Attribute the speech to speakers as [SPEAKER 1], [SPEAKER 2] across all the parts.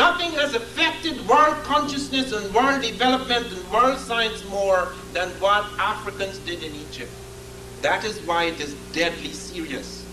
[SPEAKER 1] Nothing has affected world consciousness and world development and world science more than what Africans did in Egypt. That is why it is deadly serious.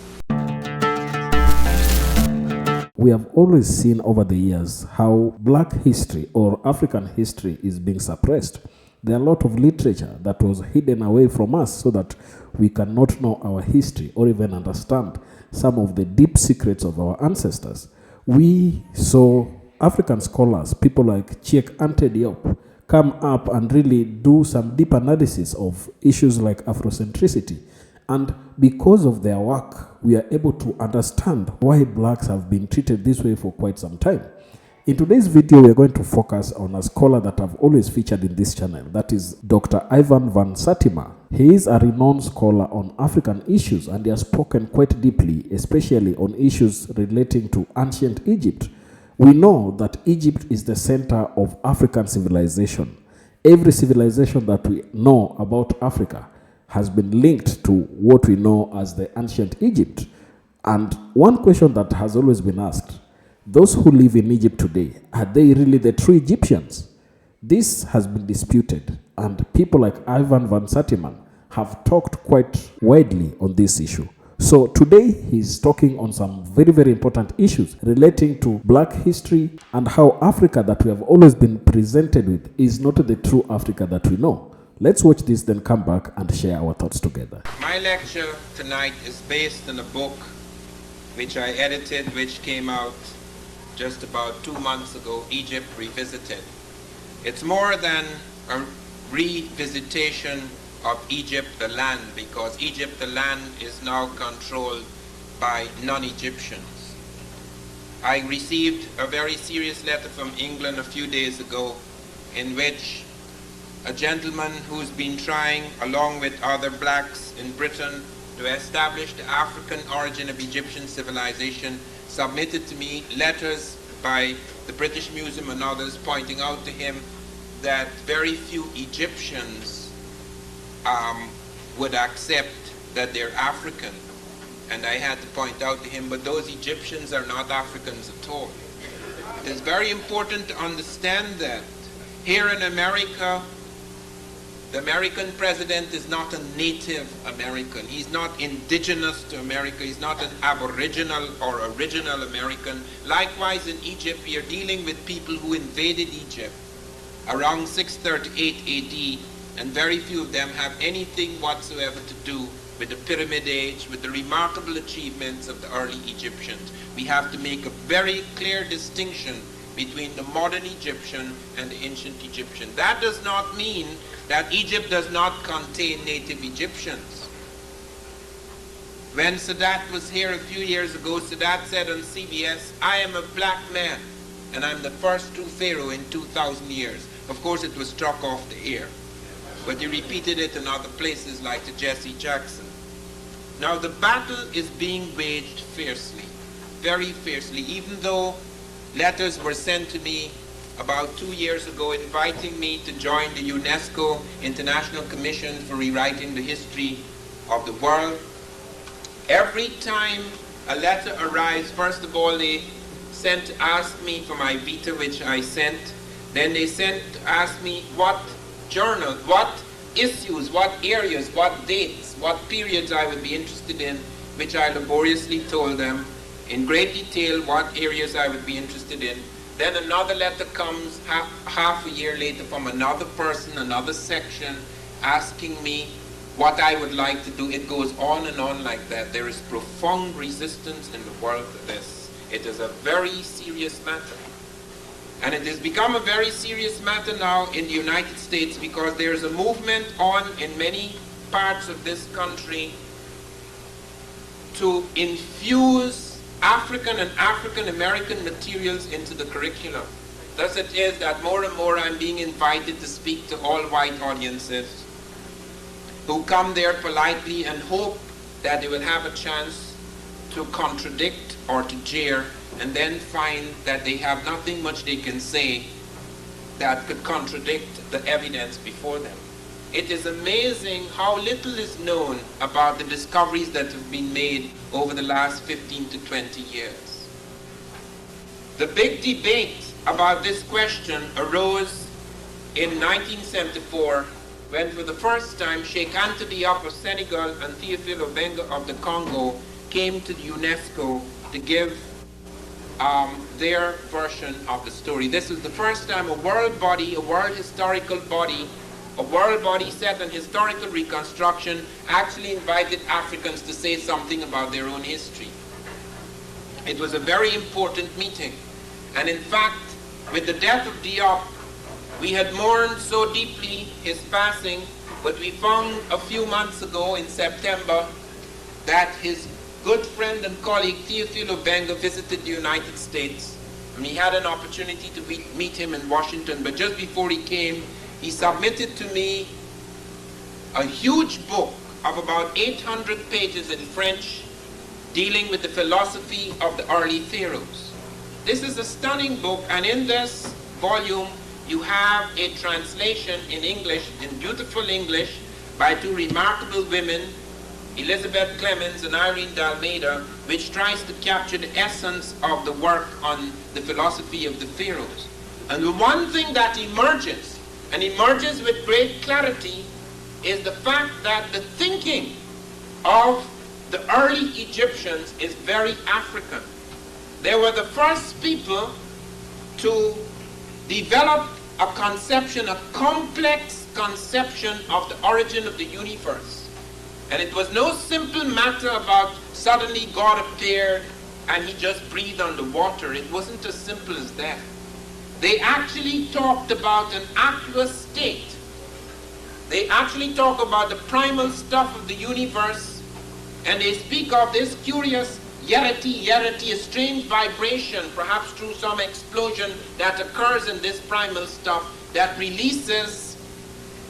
[SPEAKER 2] We have always seen over the years how black history or African history is being suppressed. There are a lot of literature that was hidden away from us so that we cannot know our history or even understand some of the deep secrets of our ancestors. We saw African scholars, people like Cheikh Ante Diop, come up and really do some deep analysis of issues like Afrocentricity. And because of their work, we are able to understand why blacks have been treated this way for quite some time. In today's video, we are going to focus on a scholar that I've always featured in this channel. That is Dr. Ivan van Sertima. He is a renowned scholar on African issues, and he has spoken quite deeply, especially on issues relating to ancient Egypt. We know that Egypt is the center of African civilization. Every civilization that we know about Africa has been linked to what we know as the ancient Egypt. And one question that has always been asked, those who live in Egypt today, are they really the true Egyptians? This has been disputed, and people like Ivan van Sertima have talked quite widely on this issue. So today he's talking on some very, very important issues relating to black history and how Africa that we have always been presented with is not the true Africa that we know. Let's watch this, then come back and share our thoughts together.
[SPEAKER 1] My lecture tonight is based on a book which I edited, which came out just about 2 months ago, Egypt Revisited. It's more than a revisitation of Egypt the land, because Egypt the land is now controlled by non-Egyptians. I received a very serious letter from England a few days ago in which a gentleman who's been trying, along with other blacks in Britain, to establish the African origin of Egyptian civilization, submitted to me letters by the British Museum and others pointing out to him that very few Egyptians would accept that they're African. And I had to point out to him, but those Egyptians are not Africans at all. It is very important to understand that here in America, the American president is not a Native American. He's not indigenous to America. He's not an aboriginal or original American. Likewise, in Egypt, we are dealing with people who invaded Egypt around 638 AD, and very few of them have anything whatsoever to do with the Pyramid Age, with the remarkable achievements of the early Egyptians. We have to make a very clear distinction between the modern Egyptian and the ancient Egyptian. That does not mean that Egypt does not contain native Egyptians. When Sadat was here a few years ago, Sadat said on CBS, "I am a black man, and I'm the first true pharaoh in 2,000 years. Of course, it was struck off the air, but he repeated it in other places like to Jesse Jackson. Now, the battle is being waged fiercely, very fiercely, even though letters were sent to me about 2 years ago inviting me to join the UNESCO International Commission for Rewriting the History of the World. Every time a letter arrives, first of all, they sent to ask me for my vita, which I sent. Then they sent to ask me what journal, what issues, what areas, what dates, what periods I would be interested in, which I laboriously told them in great detail what areas I would be interested in. Then another letter comes half a year later from another person, another section, asking me what I would like to do. It goes on and on like that. There is profound resistance in the world to this. It is a very serious matter. And it has become a very serious matter now in the United States because there is a movement on in many parts of this country to infuse African and African American materials into the curriculum. Thus it is that more and more I'm being invited to speak to all white audiences who come there politely and hope that they will have a chance to contradict or to jeer, and then find that they have nothing much they can say that could contradict the evidence before them. It is amazing how little is known about the discoveries that have been made over the last 15 to 20 years. The big debate about this question arose in 1974 when for the first time Sheikh Anta Diop of Senegal and Théophile Obenga of the Congo came to the UNESCO to give their version of the story. This was the first time a world body, a world historical body, a world body set on historical reconstruction actually invited Africans to say something about their own history. It was a very important meeting. And in fact, with the death of Diop, we had mourned so deeply his passing, but we found a few months ago in September that his good friend and colleague Théophile Obenga visited the United States. And he had an opportunity to meet him in Washington, but just before he came, he submitted to me a huge book of about 800 pages in French dealing with the philosophy of the early pharaohs. This is a stunning book, and in this volume you have a translation in English, in beautiful English, by two remarkable women, Elizabeth Clemens and Irene D'Almeida, which tries to capture the essence of the work on the philosophy of the pharaohs. And the one thing that emerges, and emerges with great clarity, is the fact that the thinking of the early Egyptians is very African. They were the first people to develop a conception, a complex conception of the origin of the universe. And it was no simple matter about suddenly God appeared and he just breathed on the water. It wasn't as simple as that. They actually talked about an aqueous state. They actually talk about the primal stuff of the universe, and they speak of this curious yerity, a strange vibration, perhaps through some explosion that occurs in this primal stuff that releases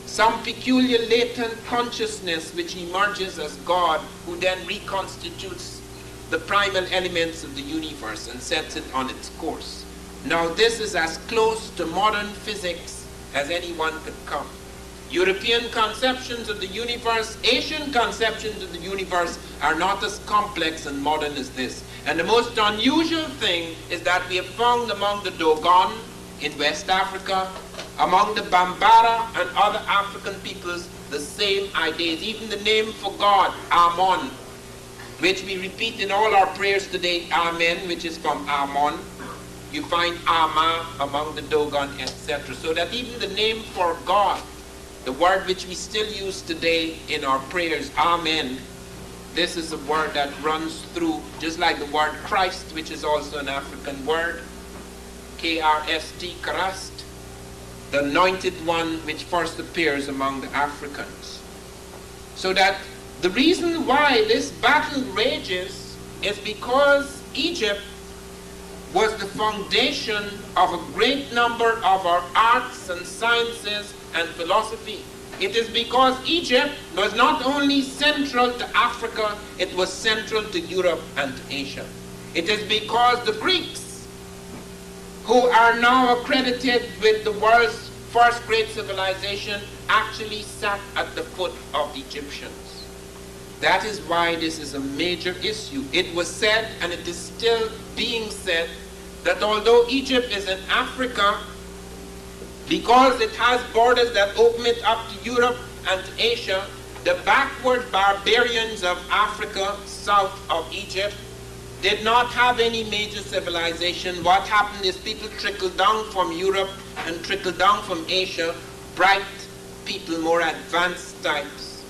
[SPEAKER 1] some peculiar latent consciousness which emerges as God, who then reconstitutes the primal elements of the universe and sets it on its course. Now this is as close to modern physics as anyone could come. European conceptions of the universe, Asian conceptions of the universe are not as complex and modern as this. And the most unusual thing is that we have found among the Dogon in West Africa, among the Bambara and other African peoples, the same ideas. Even the name for God, Amon, which we repeat in all our prayers today, Amen, which is from Amon. You find Ama among the Dogon, etc. So that even the name for God, the word which we still use today in our prayers, Amen, this is a word that runs through, just like the word Christ, which is also an African word, K-R-S-T, Christ, the anointed one which first appears among the Africans. So that the reason why this battle rages is because Egypt was the foundation of a great number of our arts and sciences and philosophy. It is because Egypt was not only central to Africa, it was central to Europe and to Asia. It is because the Greeks, who are now accredited with the world's first great civilization, actually sat at the foot of the Egyptians. That is why this is a major issue. It was said, and it is still being said, that although Egypt is in Africa, because it has borders that open it up to Europe and to Asia, the backward barbarians of Africa, south of Egypt, did not have any major civilization. What happened is people trickled down from Europe and trickled down from Asia, bright people, more advanced types,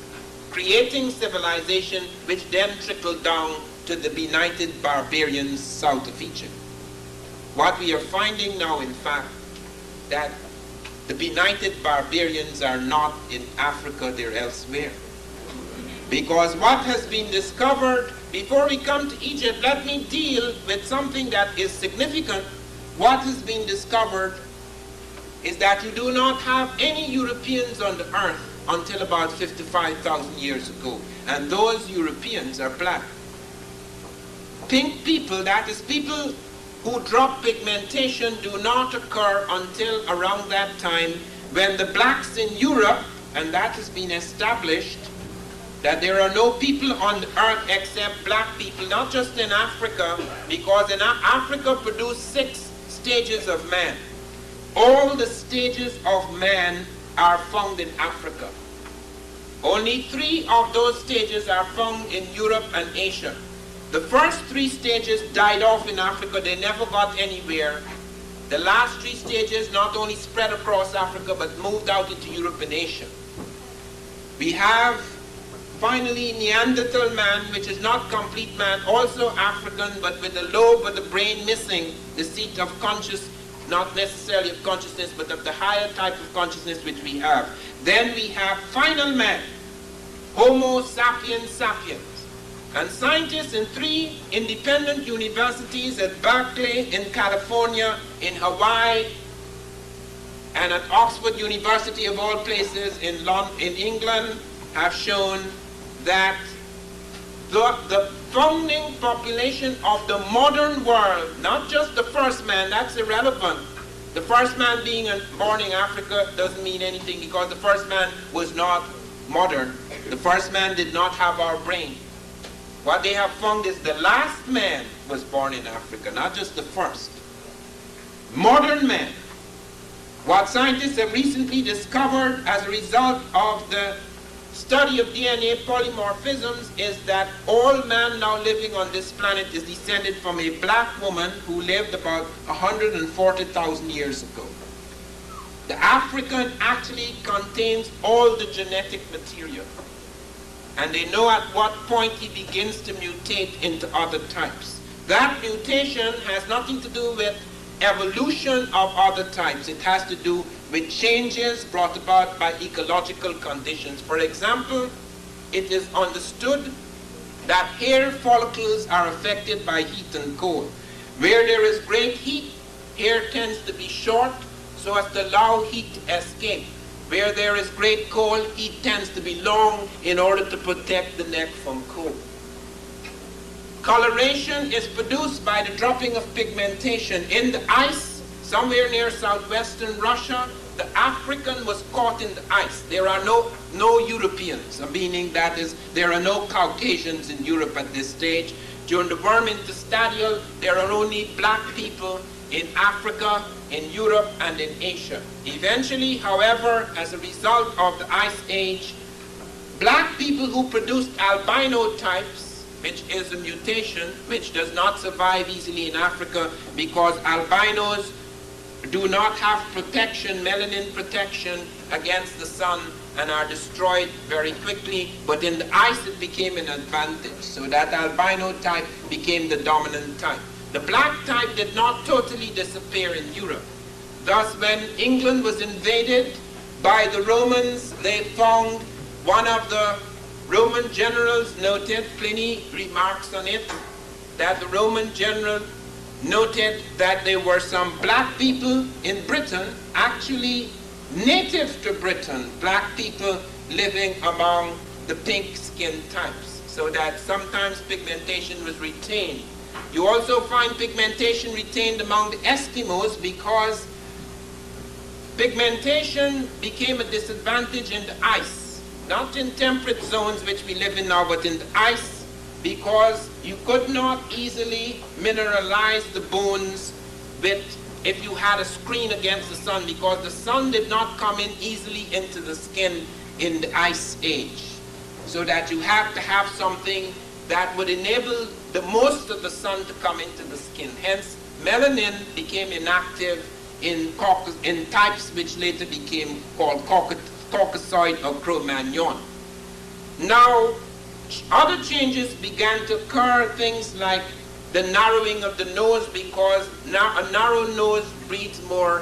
[SPEAKER 1] creating civilization which then trickled down to the benighted barbarians south of Egypt. What we are finding now, in fact, that the benighted barbarians are not in Africa, they're elsewhere. Because what has been discovered, before we come to Egypt, let me deal with something that is significant. What has been discovered is that you do not have any Europeans on the earth until about 55,000 years ago. And those Europeans are black. Pink people, that is people who drop pigmentation, do not occur until around that time when the blacks in Europe, and that has been established, that there are no people on the earth except black people, not just in Africa, because in Africa produced 6 stages of man. All the stages of man are found in Africa. Only 3 of those stages are found in Europe and Asia. The first 3 stages died off in Africa. They never got anywhere. The last 3 stages not only spread across Africa, but moved out into Europe and Asia. We have finally Neanderthal man, which is not complete man, also African, but with a lobe of the brain missing, the seat of conscious, not necessarily of consciousness, but of the higher type of consciousness which we have. Then we have final man, Homo sapiens sapiens. And scientists in 3 independent universities at Berkeley in California, in Hawaii, and at Oxford University of all places in England have shown that the founding population of the modern world, not just the first man, that's irrelevant. The first man being born in Africa doesn't mean anything because the first man was not modern. The first man did not have our brain. What they have found is the last man was born in Africa, not just the first. Modern man. What scientists have recently discovered as a result of the study of DNA polymorphisms is that all man now living on this planet is descended from a black woman who lived about 140,000 years ago. The African actually contains all the genetic material. And they know at what point he begins to mutate into other types. That mutation has nothing to do with evolution of other types. It has to do with changes brought about by ecological conditions. For example, it is understood that hair follicles are affected by heat and cold. Where there is great heat, hair tends to be short so as to allow heat to escape. Where there is great cold, heat tends to be long in order to protect the neck from cold. Coloration is produced by the dropping of pigmentation. In the ice, somewhere near southwestern Russia, the African was caught in the ice. There are no Europeans, meaning that is, there are no Caucasians in Europe at this stage. During the warm interstadial, there are only black people in Africa, in Europe, and in Asia. Eventually, however, as a result of the Ice Age, black people who produced albino types, which is a mutation which does not survive easily in Africa because albinos do not have protection, melanin protection against the sun, and are destroyed very quickly, but in the ice it became an advantage. So that albino type became the dominant type. The black type did not totally disappear in Europe. Thus, when England was invaded by the Romans, they found one of the Roman generals noted, Pliny remarks on it, that the Roman general noted that there were some black people in Britain, actually native to Britain, black people living among the pink skin types, so that sometimes pigmentation was retained. You also find pigmentation retained among the Eskimos because pigmentation became a disadvantage in the ice, not in temperate zones which we live in now, but in the ice, because you could not easily mineralize the bones if you had a screen against the sun, because the sun did not come in easily into the skin in the ice age. So that you have to have something that would enable the most of the sun to come into the skin. Hence, melanin became inactive in types which later became called Caucasoid or Cro-Magnon. Now, other changes began to occur, things like the narrowing of the nose, because now a narrow nose breathes more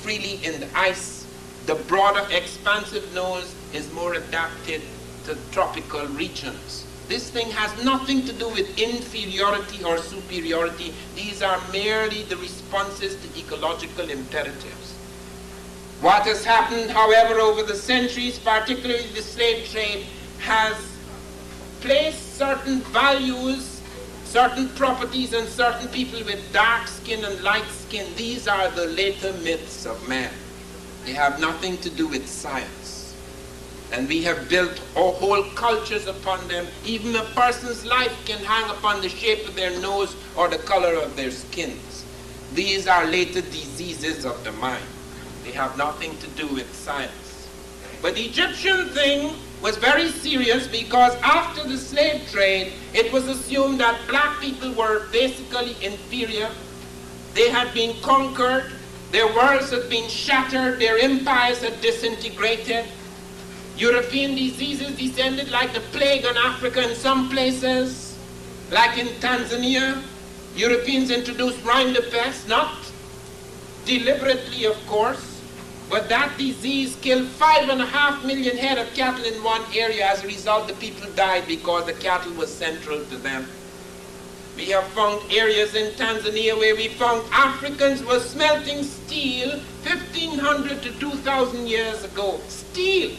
[SPEAKER 1] freely in the ice. The broader, expansive nose is more adapted to tropical regions. This thing has nothing to do with inferiority or superiority. These are merely the responses to ecological imperatives. What has happened, however, over the centuries, particularly the slave trade, has placed certain values, certain properties, and certain people with dark skin and light skin. These are the later myths of man. They have nothing to do with science. And we have built whole cultures upon them. Even a person's life can hang upon the shape of their nose or the color of their skins. These are later diseases of the mind. They have nothing to do with science. But the Egyptian thing was very serious because after the slave trade, it was assumed that black people were basically inferior. They had been conquered, their worlds had been shattered, their empires had disintegrated. European diseases descended like the plague on Africa in some places, like in Tanzania. Europeans introduced rinderpest, not deliberately, of course, but that disease killed 5.5 million head of cattle in one area. As a result, the people died because the cattle was central to them. We have found areas in Tanzania where we found Africans were smelting steel 1,500 to 2,000 years ago. Steel!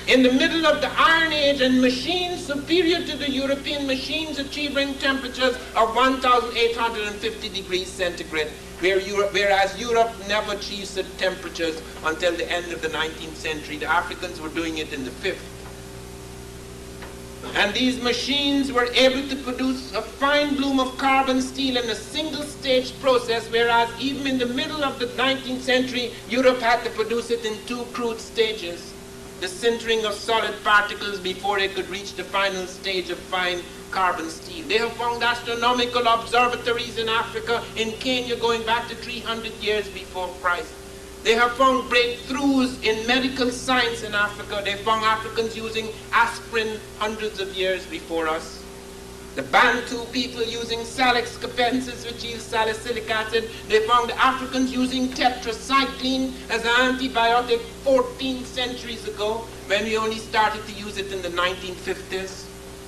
[SPEAKER 1] In the middle of the Iron Age, and machines superior to the European machines achieving temperatures of 1,850 degrees centigrade, whereas Europe never achieved such temperatures until the end of the 19th century. The Africans were doing it in the 5th. And these machines were able to produce a fine bloom of carbon steel in a single stage process, whereas even in the middle of the 19th century, Europe had to produce it in 2 crude stages. The sintering of solid particles before they could reach the final stage of fine carbon steel. They have found astronomical observatories in Africa, in Kenya, going back to 300 years before Christ. They have found breakthroughs in medical science in Africa. They found Africans using aspirin hundreds of years before us. The Bantu people using Salix capensis, which yields salicylic acid. They found the Africans using tetracycline as an antibiotic 14 centuries ago, when we only started to use it in the 1950s.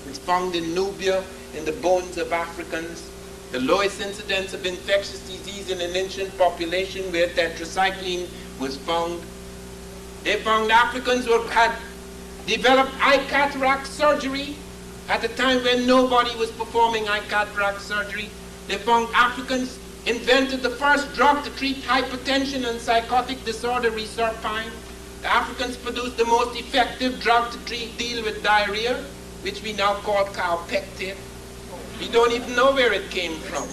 [SPEAKER 1] It's found in Nubia, in the bones of Africans. The lowest incidence of infectious disease in an ancient population where tetracycline was found. They found Africans who had developed eye cataract surgery at a time when nobody was performing eye cataract surgery. They found Africans invented the first drug to treat hypertension and psychotic disorder, reserpine. The Africans produced the most effective drug to deal with diarrhea, which we now call cowpectin. We don't even know where it came from.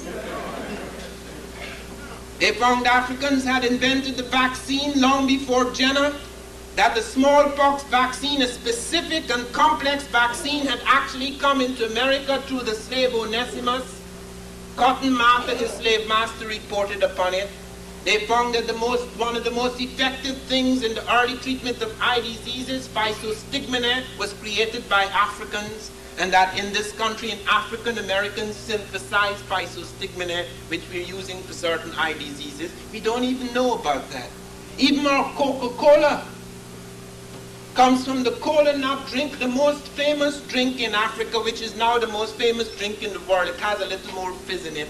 [SPEAKER 1] They found Africans had invented the vaccine long before Jenner, that the smallpox vaccine, a specific and complex vaccine, had actually come into America through the slave Onesimus. Cotton Mather, his slave master, reported upon it. They found that one of the most effective things in the early treatment of eye diseases, physostigmine, was created by Africans, and that in this country, African Americans synthesized physostigmine, which we're using for certain eye diseases. We don't even know about that. Even our Coca-Cola comes from the cola nut drink, the most famous drink in Africa, which is now the most famous drink in the world. It has a little more fizz in it.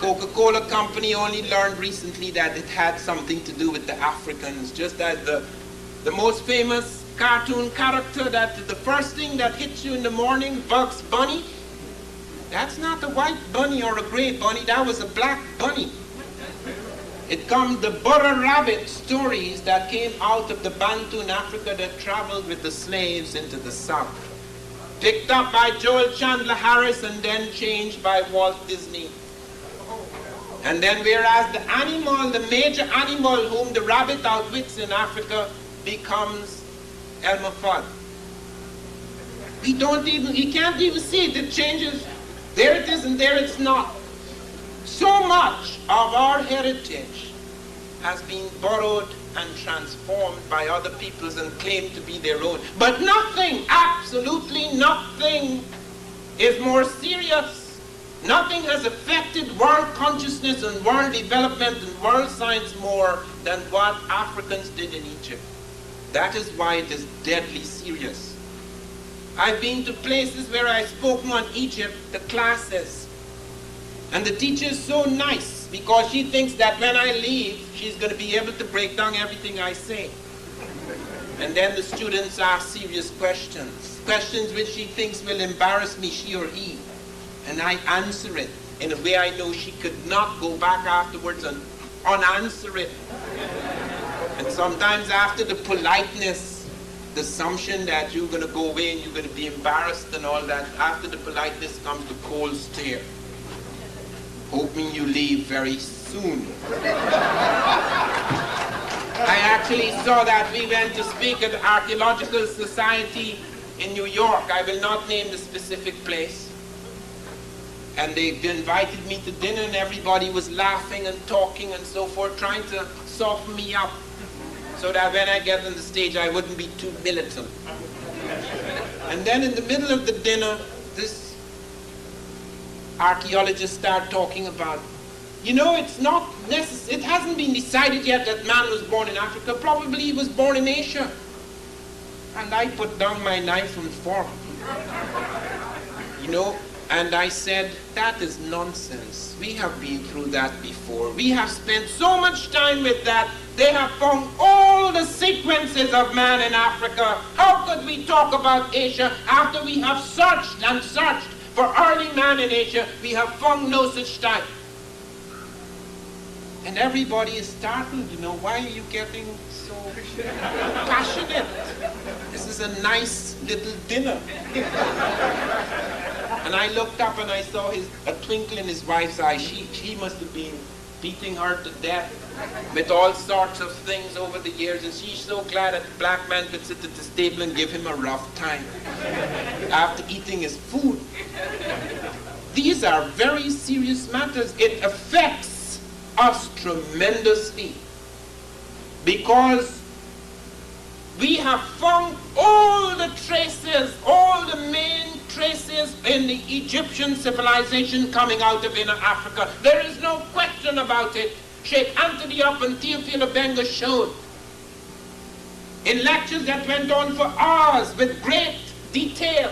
[SPEAKER 1] Coca-Cola company only learned recently that it had something to do with the Africans, just as the most famous cartoon character, that the first thing that hits you in the morning, Bugs Bunny, that's not a white bunny or a gray bunny, that was a black bunny. It comes the butter rabbit stories that came out of the Bantu in Africa that traveled with the slaves into the South. Picked up by Joel Chandler Harris and then changed by Walt Disney. And then whereas the animal, the major animal whom the rabbit outwits in Africa becomes Elmer Fudd. We can't even see it. It changes. There it is and there it's not. So much of our heritage has been borrowed and transformed by other peoples and claimed to be their own. But nothing, absolutely nothing, is more serious. Nothing has affected world consciousness and world development and world science more than what Africans did in Egypt. That is why it is deadly serious. I've been to places where I've spoken on Egypt, the classes, and the teacher is so nice because she thinks that when I leave, she's going to be able to break down everything I say. And then the students ask serious questions, questions which she thinks will embarrass me, she or he. And I answer it in a way I know she could not go back afterwards and unanswer it. And sometimes after the politeness, the assumption that you're going to go away and you're going to be embarrassed and all that, after the politeness comes the cold stare. hoping you leave very soon. I actually saw that. We went to speak at the Archaeological Society in New York. I will not name the specific place. And they invited me to dinner, and everybody was laughing and talking and so forth, trying to soften me up so that when I get on the stage I wouldn't be too militant. And then in the middle of the dinner, this archaeologist started talking about, you know, it's not necessary, it hasn't been decided yet that man was born in Africa. Probably he was born in Asia. And I put down my knife and fork. You know, and I said, that is nonsense. We have been through that before. We have spent so much time with that. They have found all the sequences of man in Africa. How could we talk about Asia after we have searched and searched for early man in Asia? We have found no such type. And everybody is startled, you know, why are you getting so passionate? This is a nice little dinner. And I looked up and I saw a twinkle in his wife's eye. She must have been beating her to death with all sorts of things over the years, and she's so glad that the black man could sit at this table and give him a rough time after eating his food. These are very serious matters. It affects us tremendously because we have found all the traces, all the main traces in the Egyptian civilization coming out of inner Africa. There is no question about it. Sheikh Anthony Up and Theophile Obenga showed in lectures that went on for hours with great detail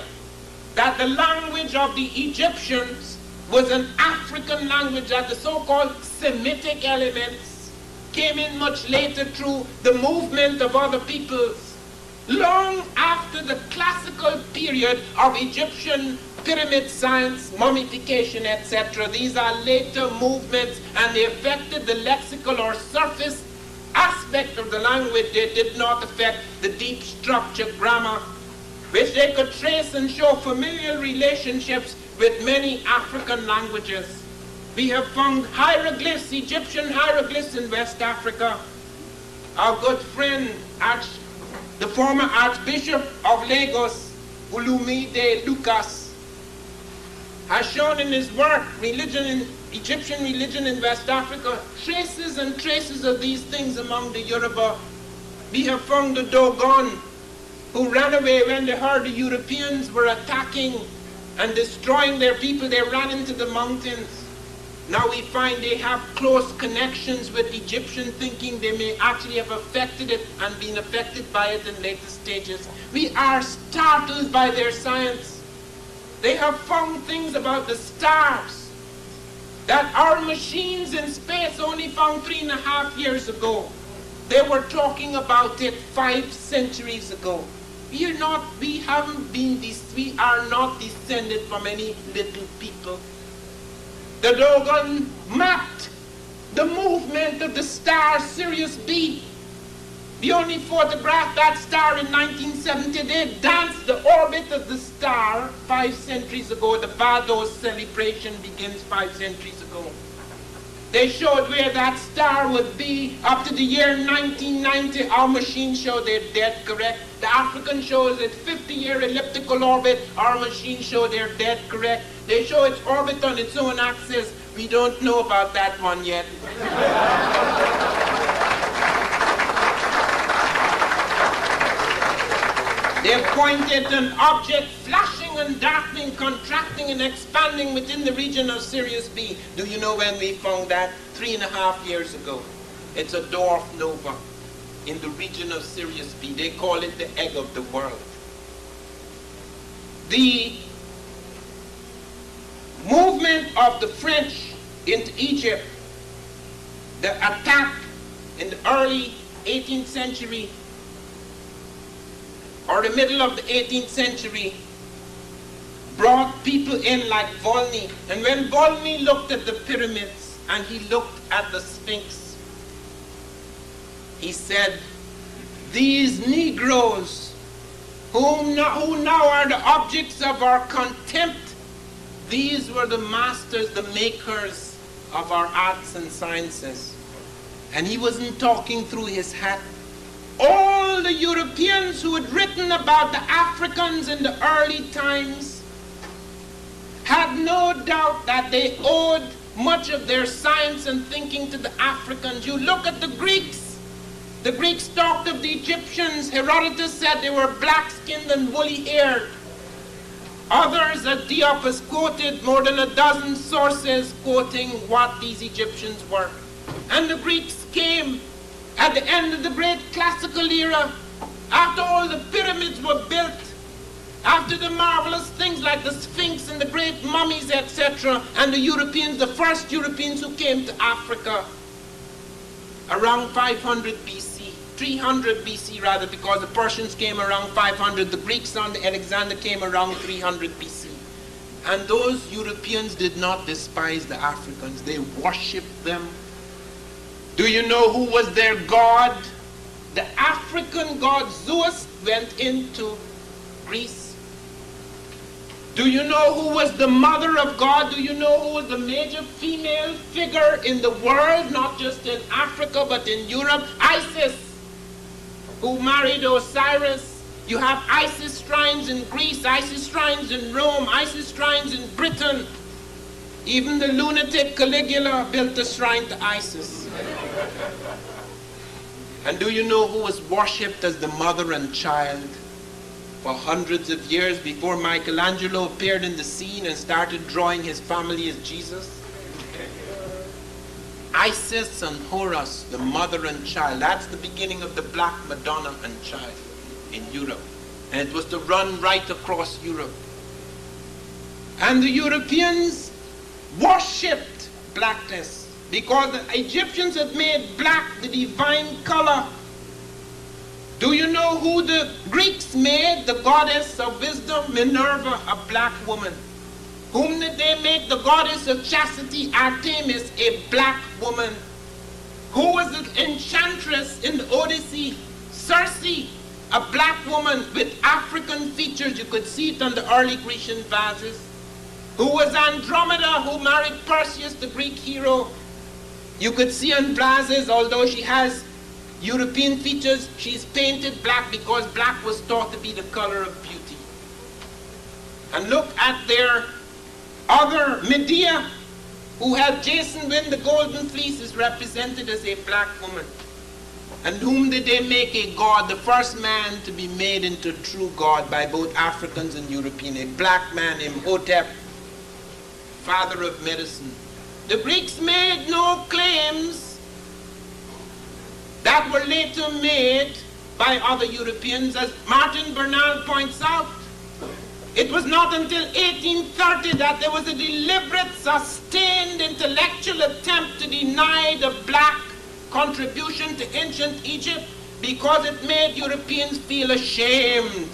[SPEAKER 1] that the language of the Egyptians was an African language, that the so-called Semitic elements came in much later through the movement of other peoples. Long after the classical period of Egyptian pyramid science, mummification, etc., these are later movements, and they affected the lexical or surface aspect of the language. They did not affect the deep structure, grammar, which they could trace and show familial relationships with many African languages. We have found hieroglyphs, Egyptian hieroglyphs in West Africa. Our good friend, the former Archbishop of Lagos, Olumide Lucas, has shown in his work, Egyptian religion in West Africa, traces and traces of these things among the Yoruba. We have found the Dogon, who ran away when they heard the Europeans were attacking and destroying their people. They ran into the mountains. Now we find they have close connections with Egyptian thinking. They may actually have affected it and been affected by it in later stages. We are startled by their science. They have found things about the stars that our machines in space only found 3.5 years ago. They were talking about it 5 centuries ago. We are not descended from any little people. The Dogon mapped the movement of the star Sirius B. They only photographed that star in 1970. They danced the orbit of the star 5 centuries ago. The Bardos celebration begins 5 centuries ago. They showed where that star would be up to the year 1990. Our machine showed they're dead correct. The African shows its 50-year elliptical orbit. Our machine showed they're dead correct. They show its orbit on its own axis. We don't know about that one yet. They pointed an object flashing and darkening, contracting and expanding within the region of Sirius B. Do you know when we found that? 3.5 years ago. It's a dwarf nova in the region of Sirius B. They call it the egg of the world. The movement of the French into Egypt, the attack in the early 18th century or the middle of the 18th century brought people in like Volney. And when Volney looked at the pyramids and he looked at the Sphinx, he said, these Negroes who now are the objects of our contempt, these were the masters, the makers of our arts and sciences. And he wasn't talking through his hat. All the Europeans who had written about the Africans in the early times had no doubt that they owed much of their science and thinking to the Africans. You look at the Greeks. The Greeks talked of the Egyptians. Herodotus said they were black-skinned and woolly-haired. Others, as Diop has quoted, more than a dozen sources quoting what these Egyptians were. And the Greeks came at the end of the great classical era, after all the pyramids were built, after the marvelous things like the Sphinx and the great mummies, etc., and the Europeans, the first Europeans who came to Africa, around 500 BC, 300 BC rather, because the Persians came around 500, the Greeks under Alexander came around 300 BC. And those Europeans did not despise the Africans, they worshipped them. Do you know who was their god? The African god Zeus went into Greece. Do you know who was the mother of God? Do you know who was the major female figure in the world, not just in Africa but in Europe? Isis, who married Osiris. You have Isis shrines in Greece, Isis shrines in Rome, Isis shrines in Britain. Even the lunatic Caligula built a shrine to Isis. And do you know who was worshipped as the mother and child for hundreds of years before Michelangelo appeared in the scene and started drawing his family as Jesus? Isis and Horus, the mother and child. That's the beginning of the Black Madonna and Child in Europe. And it was to run right across Europe. And the Europeans worshipped blackness because the Egyptians had made black the divine color. Do you know who the Greeks made the goddess of wisdom? Minerva, a black woman. Whom did they make the goddess of chastity? Artemis, a black woman. Who was the enchantress in the Odyssey? Circe, a black woman with African features. You could see it on the early Grecian vases. Who was Andromeda, who married Perseus, the Greek hero? You could see on vases, although she has European features, she's painted black because black was thought to be the color of beauty. And look at their other Medea, who had Jason win the golden fleece, is represented as a black woman. And whom did they make a god? The first man to be made into true god by both Africans and Europeans, a black man, Imhotep, father of medicine. The Greeks made no claims that were later made by other Europeans, as Martin Bernal points out. It was not until 1830 that there was a deliberate, sustained intellectual attempt to deny the black contribution to ancient Egypt because it made Europeans feel ashamed.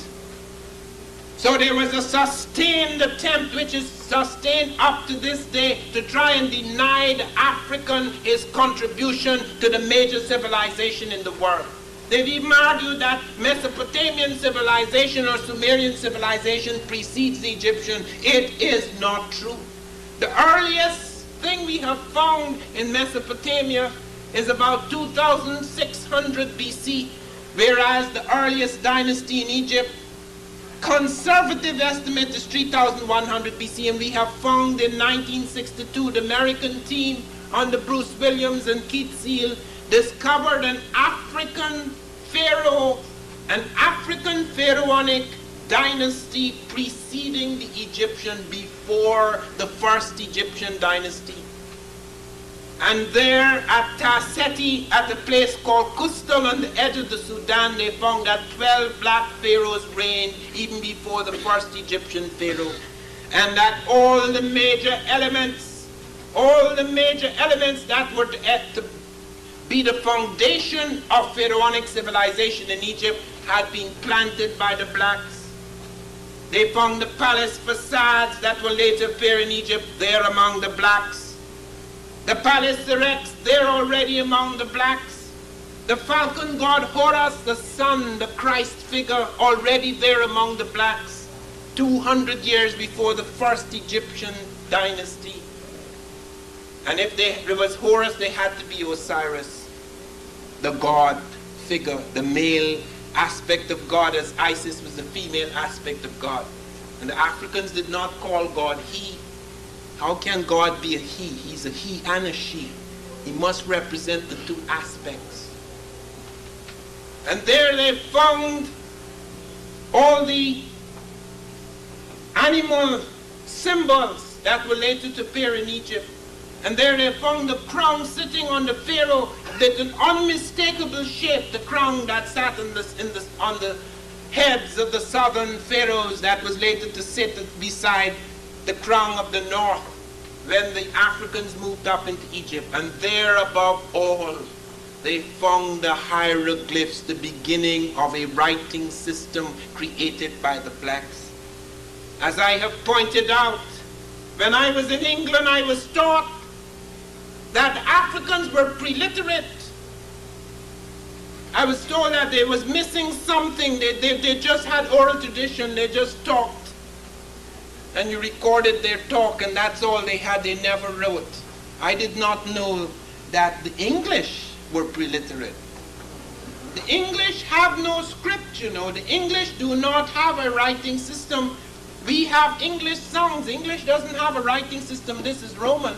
[SPEAKER 1] So there was a sustained attempt, which is sustained up to this day, to try and deny the African his contribution to the major civilization in the world. They've even argued that Mesopotamian civilization or Sumerian civilization precedes the Egyptian. It is not true. The earliest thing we have found in Mesopotamia is about 2600 BC, whereas the earliest dynasty in Egypt, conservative estimate, is 3100 BC, and we have found in 1962 the American team under Bruce Williams and Keith Seal discovered an African pharaoh, an African pharaonic dynasty preceding the Egyptian, before the first Egyptian dynasty. And there at Tarseti, at a place called Kustal on the edge of the Sudan, they found that 12 black pharaohs reigned even before the first Egyptian pharaoh. And that all the major elements that were to be the foundation of pharaonic civilization in Egypt had been planted by the blacks. They found the palace facades that will later appear in Egypt there among the blacks. The palace erects there already among the blacks. The falcon god Horus, the sun, the Christ figure, already there among the blacks, 200 years before the first Egyptian dynasty. And if there was Horus, they had to be Osiris, the god figure, the male aspect of God, as Isis was the female aspect of God. And the Africans did not call God he. How can God be a he? He's a he and a she. He must represent the two aspects. And there they found all the animal symbols that were later to appear in Egypt. And there they found the crown sitting on the pharaoh, that an unmistakable shape, the crown that sat on the heads of the southern pharaohs that was later to sit beside the crown of the north when the Africans moved up into Egypt. And there above all, they found the hieroglyphs, the beginning of a writing system created by the blacks. As I have pointed out, when I was in England, I was taught that Africans were preliterate. I was told that they was missing something. They just had oral tradition. They just talked. And you recorded their talk, and that's all they had. They never wrote. I did not know that the English were preliterate. The English have no script, you know. The English do not have a writing system. We have English songs. English doesn't have a writing system. This is Roman.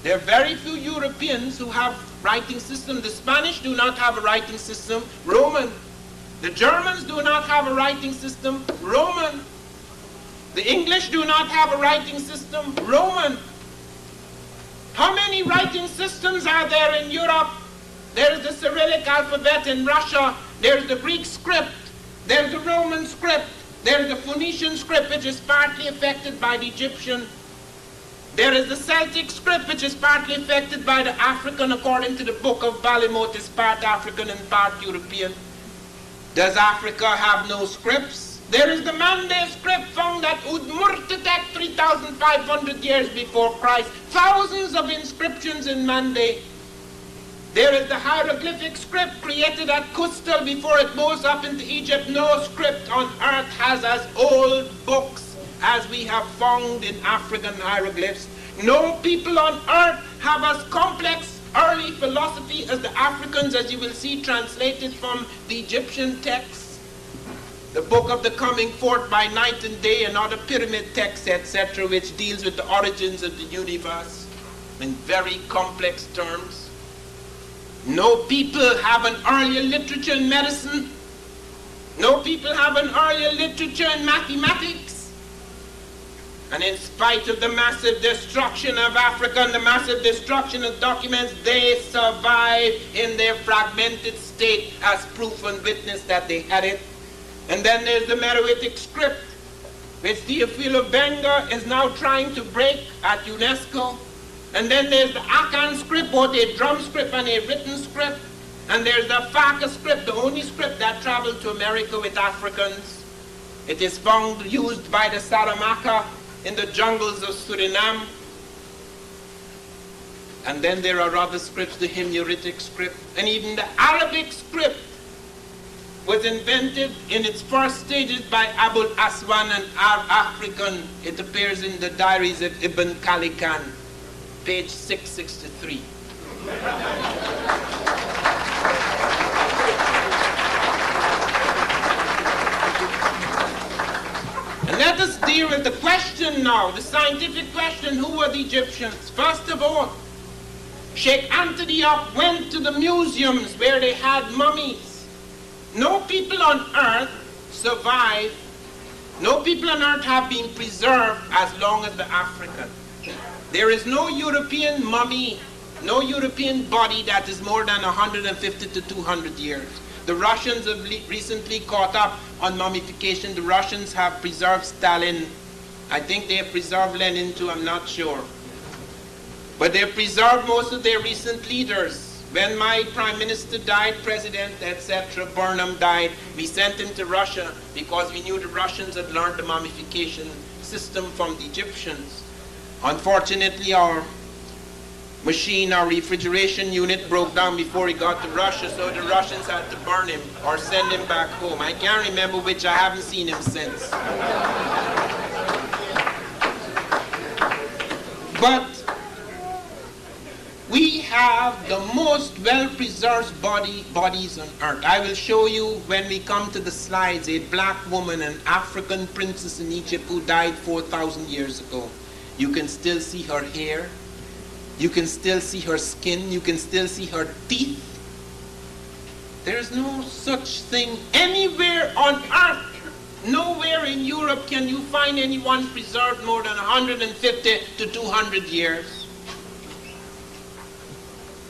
[SPEAKER 1] There are very few Europeans who have writing system. The Spanish do not have a writing system. Roman. The Germans do not have a writing system. Roman. The English do not have a writing system. Roman. How many writing systems are there in Europe? There's the Cyrillic alphabet in Russia. There's the Greek script. There's the Roman script. There's the Phoenician script, which is partly affected by the Egyptian. There is the Celtic script, which is partly affected by the African, according to the book of Balimot, is part African and part European. Does Africa have no scripts? There is the Mande script found at Udmurtetek 3,500 years before Christ. Thousands of inscriptions in Mande. There is the hieroglyphic script created at Kustal before it moves up into Egypt. No script on earth has as old books as we have found in African hieroglyphs. No people on earth have as complex early philosophy as the Africans, as you will see translated from the Egyptian texts. The Book of the Coming Forth by Night and Day and other pyramid texts, etc., which deals with the origins of the universe in very complex terms. No people have an earlier literature in medicine. No people have an earlier literature in mathematics. And in spite of the massive destruction of Africa and the massive destruction of documents, they survive in their fragmented state as proof and witness that they had it. And then there's the Meroitic script, which Theophilo Benga is now trying to break at UNESCO. And then there's the Akan script, both a drum script and a written script. And there's the Faka script, the only script that traveled to America with Africans. It is found used by the Saramaka in the jungles of Suriname. And then there are other scripts, the Himyaritic script, and even the Arabic script was invented in its first stages by Abul Aswan, an African. It appears in the diaries of Ibn Khalikan, page 663. And let us deal with the question now, the scientific question, who were the Egyptians? First of all, Sheikh Anthony went to the museums where they had mummies. No people on earth survive. No people on earth have been preserved as long as the African. There is no European mummy, no European body that is more than 150 to 200 years. The Russians have recently caught up on mummification. The Russians have preserved Stalin. I think they have preserved Lenin too, I'm not sure. But they've preserved most of their recent leaders. When my prime minister died, president, etc., Burnham died, we sent him to Russia because we knew the Russians had learned the mummification system from the Egyptians. Unfortunately, our machine, our refrigeration unit broke down before he got to Russia, so the Russians had to burn him or send him back home. I can't remember which. I haven't seen him since. But have the most well-preserved bodies on earth. I will show you when we come to the slides a black woman, an African princess in Egypt who died 4,000 years ago. You can still see her hair. You can still see her skin. You can still see her teeth. There is no such thing anywhere on earth. Nowhere in Europe can you find anyone preserved more than 150 to 200 years.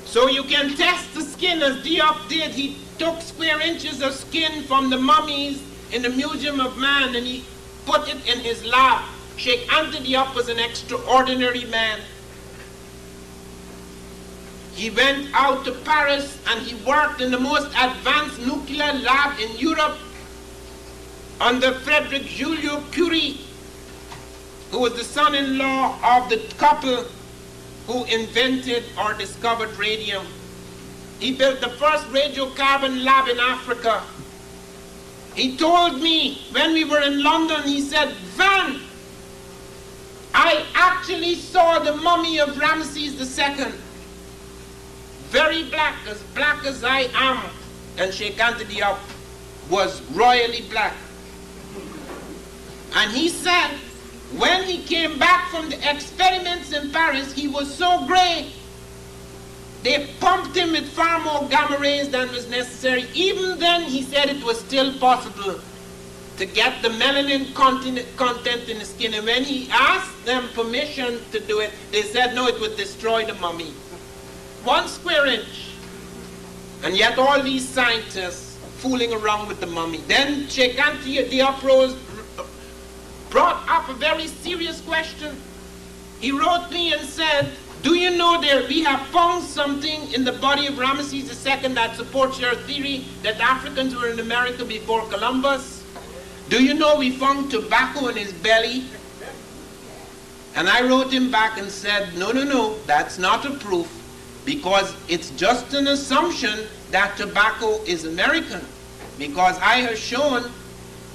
[SPEAKER 1] So you can test the skin as Diop did. He took square inches of skin from the mummies in the Museum of Man and he put it in his lab. Sheikh Anta Diop was an extraordinary man. He went out to Paris and he worked in the most advanced nuclear lab in Europe under Frederick Julio Curie, who was the son-in-law of the couple who invented or discovered radium. He built the first radiocarbon lab in Africa. He told me when we were in London, he said, "Van, I actually saw the mummy of Ramses II. Very black as I am." And Sheikh Anta Diop was royally black. And he said, when he came back from the experiments in Paris, he was so gray. They pumped him with far more gamma rays than was necessary. Even then, he said it was still possible to get the melanin content in the skin. And when he asked them permission to do it, they said, no, it would destroy the mummy. 1 square inch. And yet all these scientists fooling around with the mummy. Then Sheikh Anta Diop brought up a very serious question. He wrote me and said, do you know we have found something in the body of Ramses II that supports your theory that Africans were in America before Columbus? Do you know we found tobacco in his belly? And I wrote him back and said, no, that's not a proof, because it's just an assumption that tobacco is American, because I have shown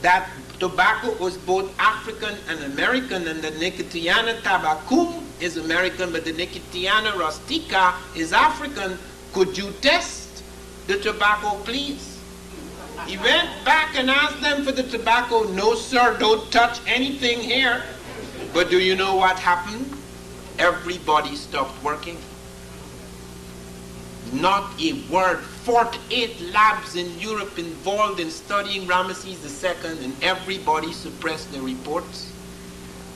[SPEAKER 1] that tobacco was both African and American, and the Nicotiana tabacum is American, but the Nicotiana rustica is African. Could you test the tobacco, please? He went back and asked them for the tobacco. No, sir, don't touch anything here. But do you know what happened? Everybody stopped working. Not a word. 48 labs in Europe involved in studying Ramesses II, and everybody suppressed their reports.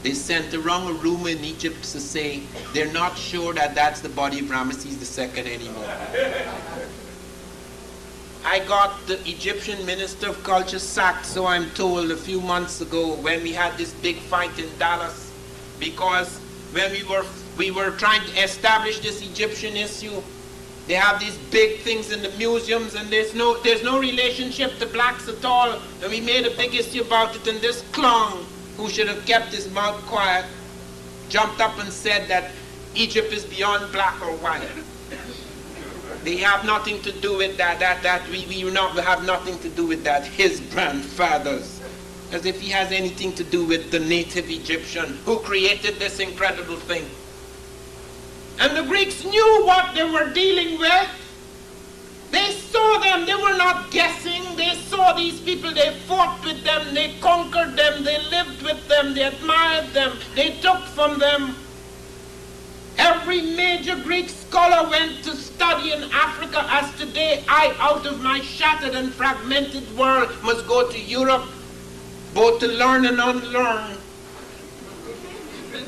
[SPEAKER 1] They sent around a rumor in Egypt to say they're not sure that that's the body of Ramesses II anymore. I got the Egyptian Minister of Culture sacked, so I'm told, a few months ago when we had this big fight in Dallas, because when we were trying to establish this Egyptian issue, they have these big things in the museums, and there's no relationship to blacks at all. And we made a big issue about it, and this clown, who should have kept his mouth quiet, jumped up and said that Egypt is beyond black or white. They have nothing to do with that. We have nothing to do with that. His grandfathers, as if he has anything to do with the native Egyptian who created this incredible thing. And the Greeks knew what they were dealing with. They saw them. They were not guessing. They saw these people. They fought with them. They conquered them. They lived with them. They admired them. They took from them. Every major Greek scholar went to study in Africa, as today I, out of my shattered and fragmented world, must go to Europe, both to learn and unlearn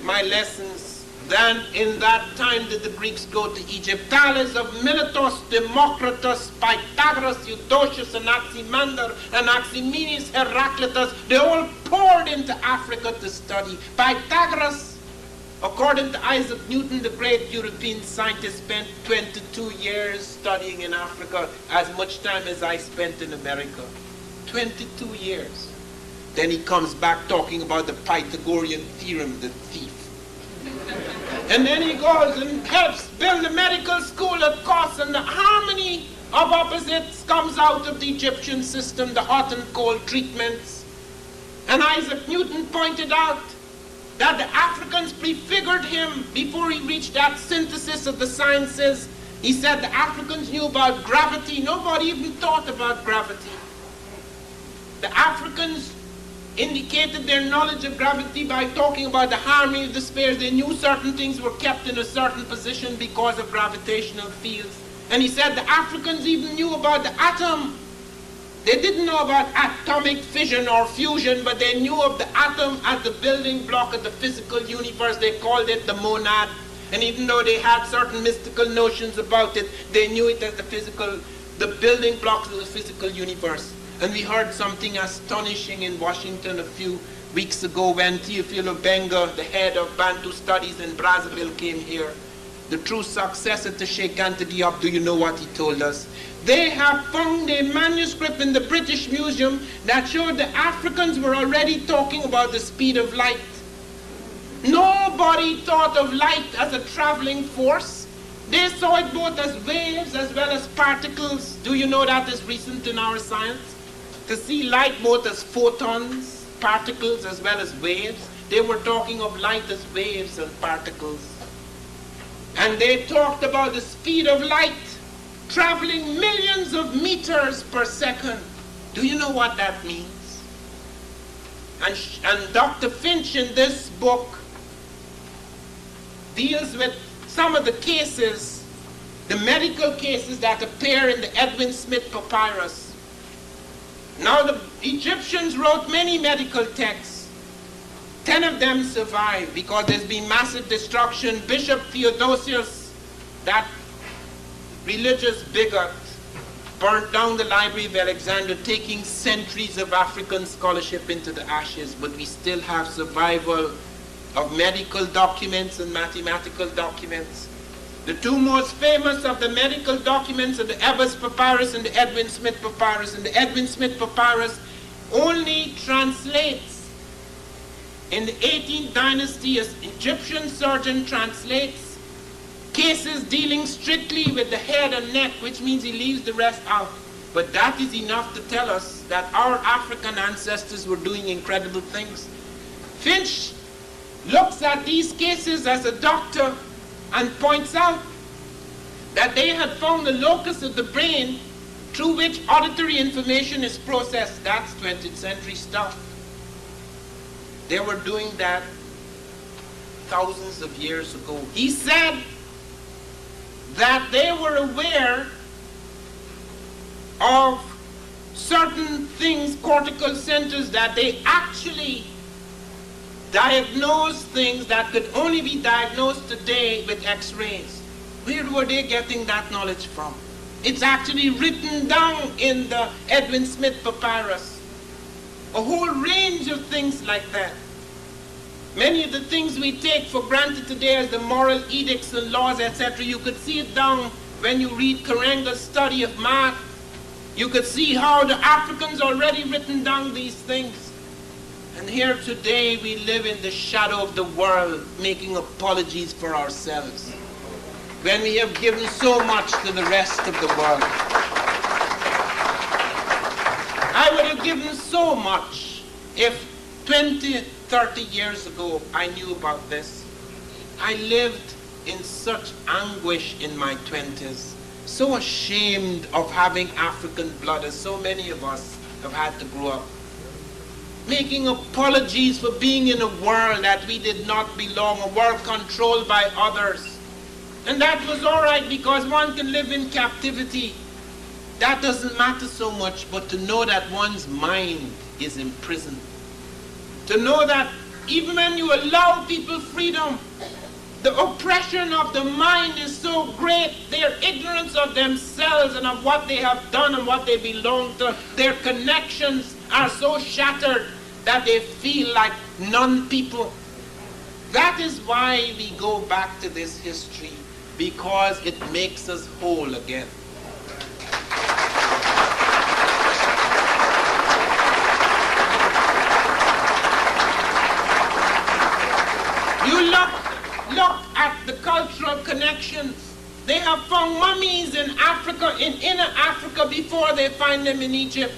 [SPEAKER 1] my lessons. Then in that time did the Greeks go to Egypt. Thales of Miletus, Democritus, Pythagoras, Eudoxus, Anaximander, Anaximenes, Heraclitus, they all poured into Africa to study. Pythagoras, according to Isaac Newton, the great European scientist, spent 22 years studying in Africa, as much time as I spent in America. 22 years. Then he comes back talking about the Pythagorean theorem, the thief. And then he goes and helps build a medical school at Kos, and the harmony of opposites comes out of the Egyptian system, the hot and cold treatments. And Isaac Newton pointed out that the Africans prefigured him before he reached that synthesis of the sciences. He said the Africans knew about gravity. Nobody even thought about gravity. The Africans indicated their knowledge of gravity by talking about the harmony of the spheres. They knew certain things were kept in a certain position because of gravitational fields. And he said the Africans even knew about the atom. They didn't know about atomic fission or fusion, but they knew of the atom as the building block of the physical universe. They called it the monad. And even though they had certain mystical notions about it, they knew it as the building blocks of the physical universe. And we heard something astonishing in Washington a few weeks ago when Theophilo Benga, the head of Bantu Studies in Brazzaville, came here. The true successor to Sheikh Anta Diop, do you know what he told us? They have found a manuscript in the British Museum that showed the Africans were already talking about the speed of light. Nobody thought of light as a traveling force. They saw it both as waves as well as particles. Do you know that is recent in our science? To see light both as photons, particles as well as waves. They were talking of light as waves and particles. And they talked about the speed of light traveling millions of meters per second. Do you know what that means? And Dr. Finch in this book deals with some of the cases, the medical cases that appear in the Edwin Smith Papyrus. Now the Egyptians wrote many medical texts. 10 of them survive because there's been massive destruction. Bishop Theodosius, that religious bigot, burnt down the Library of Alexandria, taking centuries of African scholarship into the ashes, but we still have survival of medical documents and mathematical documents. The two most famous of the medical documents are the Ebers Papyrus and the Edwin Smith Papyrus. And the Edwin Smith Papyrus only translates, in the 18th dynasty, an Egyptian surgeon translates cases dealing strictly with the head and neck, which means he leaves the rest out. But that is enough to tell us that our African ancestors were doing incredible things. Finch looks at these cases as a doctor and points out that they had found the locus of the brain through which auditory information is processed. That's 20th century stuff. They were doing that thousands of years ago. He said that they were aware of certain things, cortical centers, that they actually diagnose things that could only be diagnosed today with X-rays. Where were they getting that knowledge from? It's actually written down in the Edwin Smith Papyrus. A whole range of things like that. Many of the things we take for granted today as the moral edicts and laws, etc., you could see it down when you read Karenga's study of math. You could see how the Africans already written down these things. And here today we live in the shadow of the world, making apologies for ourselves, when we have given so much to the rest of the world. I would have given so much if 20, 30 years ago I knew about this. I lived in such anguish in my 20s, so ashamed of having African blood, as so many of us have had to grow up. Making apologies for being in a world that we did not belong, a world controlled by others. And that was all right because one can live in captivity. That doesn't matter so much, but to know that one's mind is imprisoned. To know that even when you allow people freedom, the oppression of the mind is so great, their ignorance of themselves and of what they have done and what they belong to, their connections are so shattered that they feel like non-people. That is why we go back to this history, because it makes us whole again. You look at the cultural connections. They have found mummies in Africa, in inner Africa, before they find them in Egypt.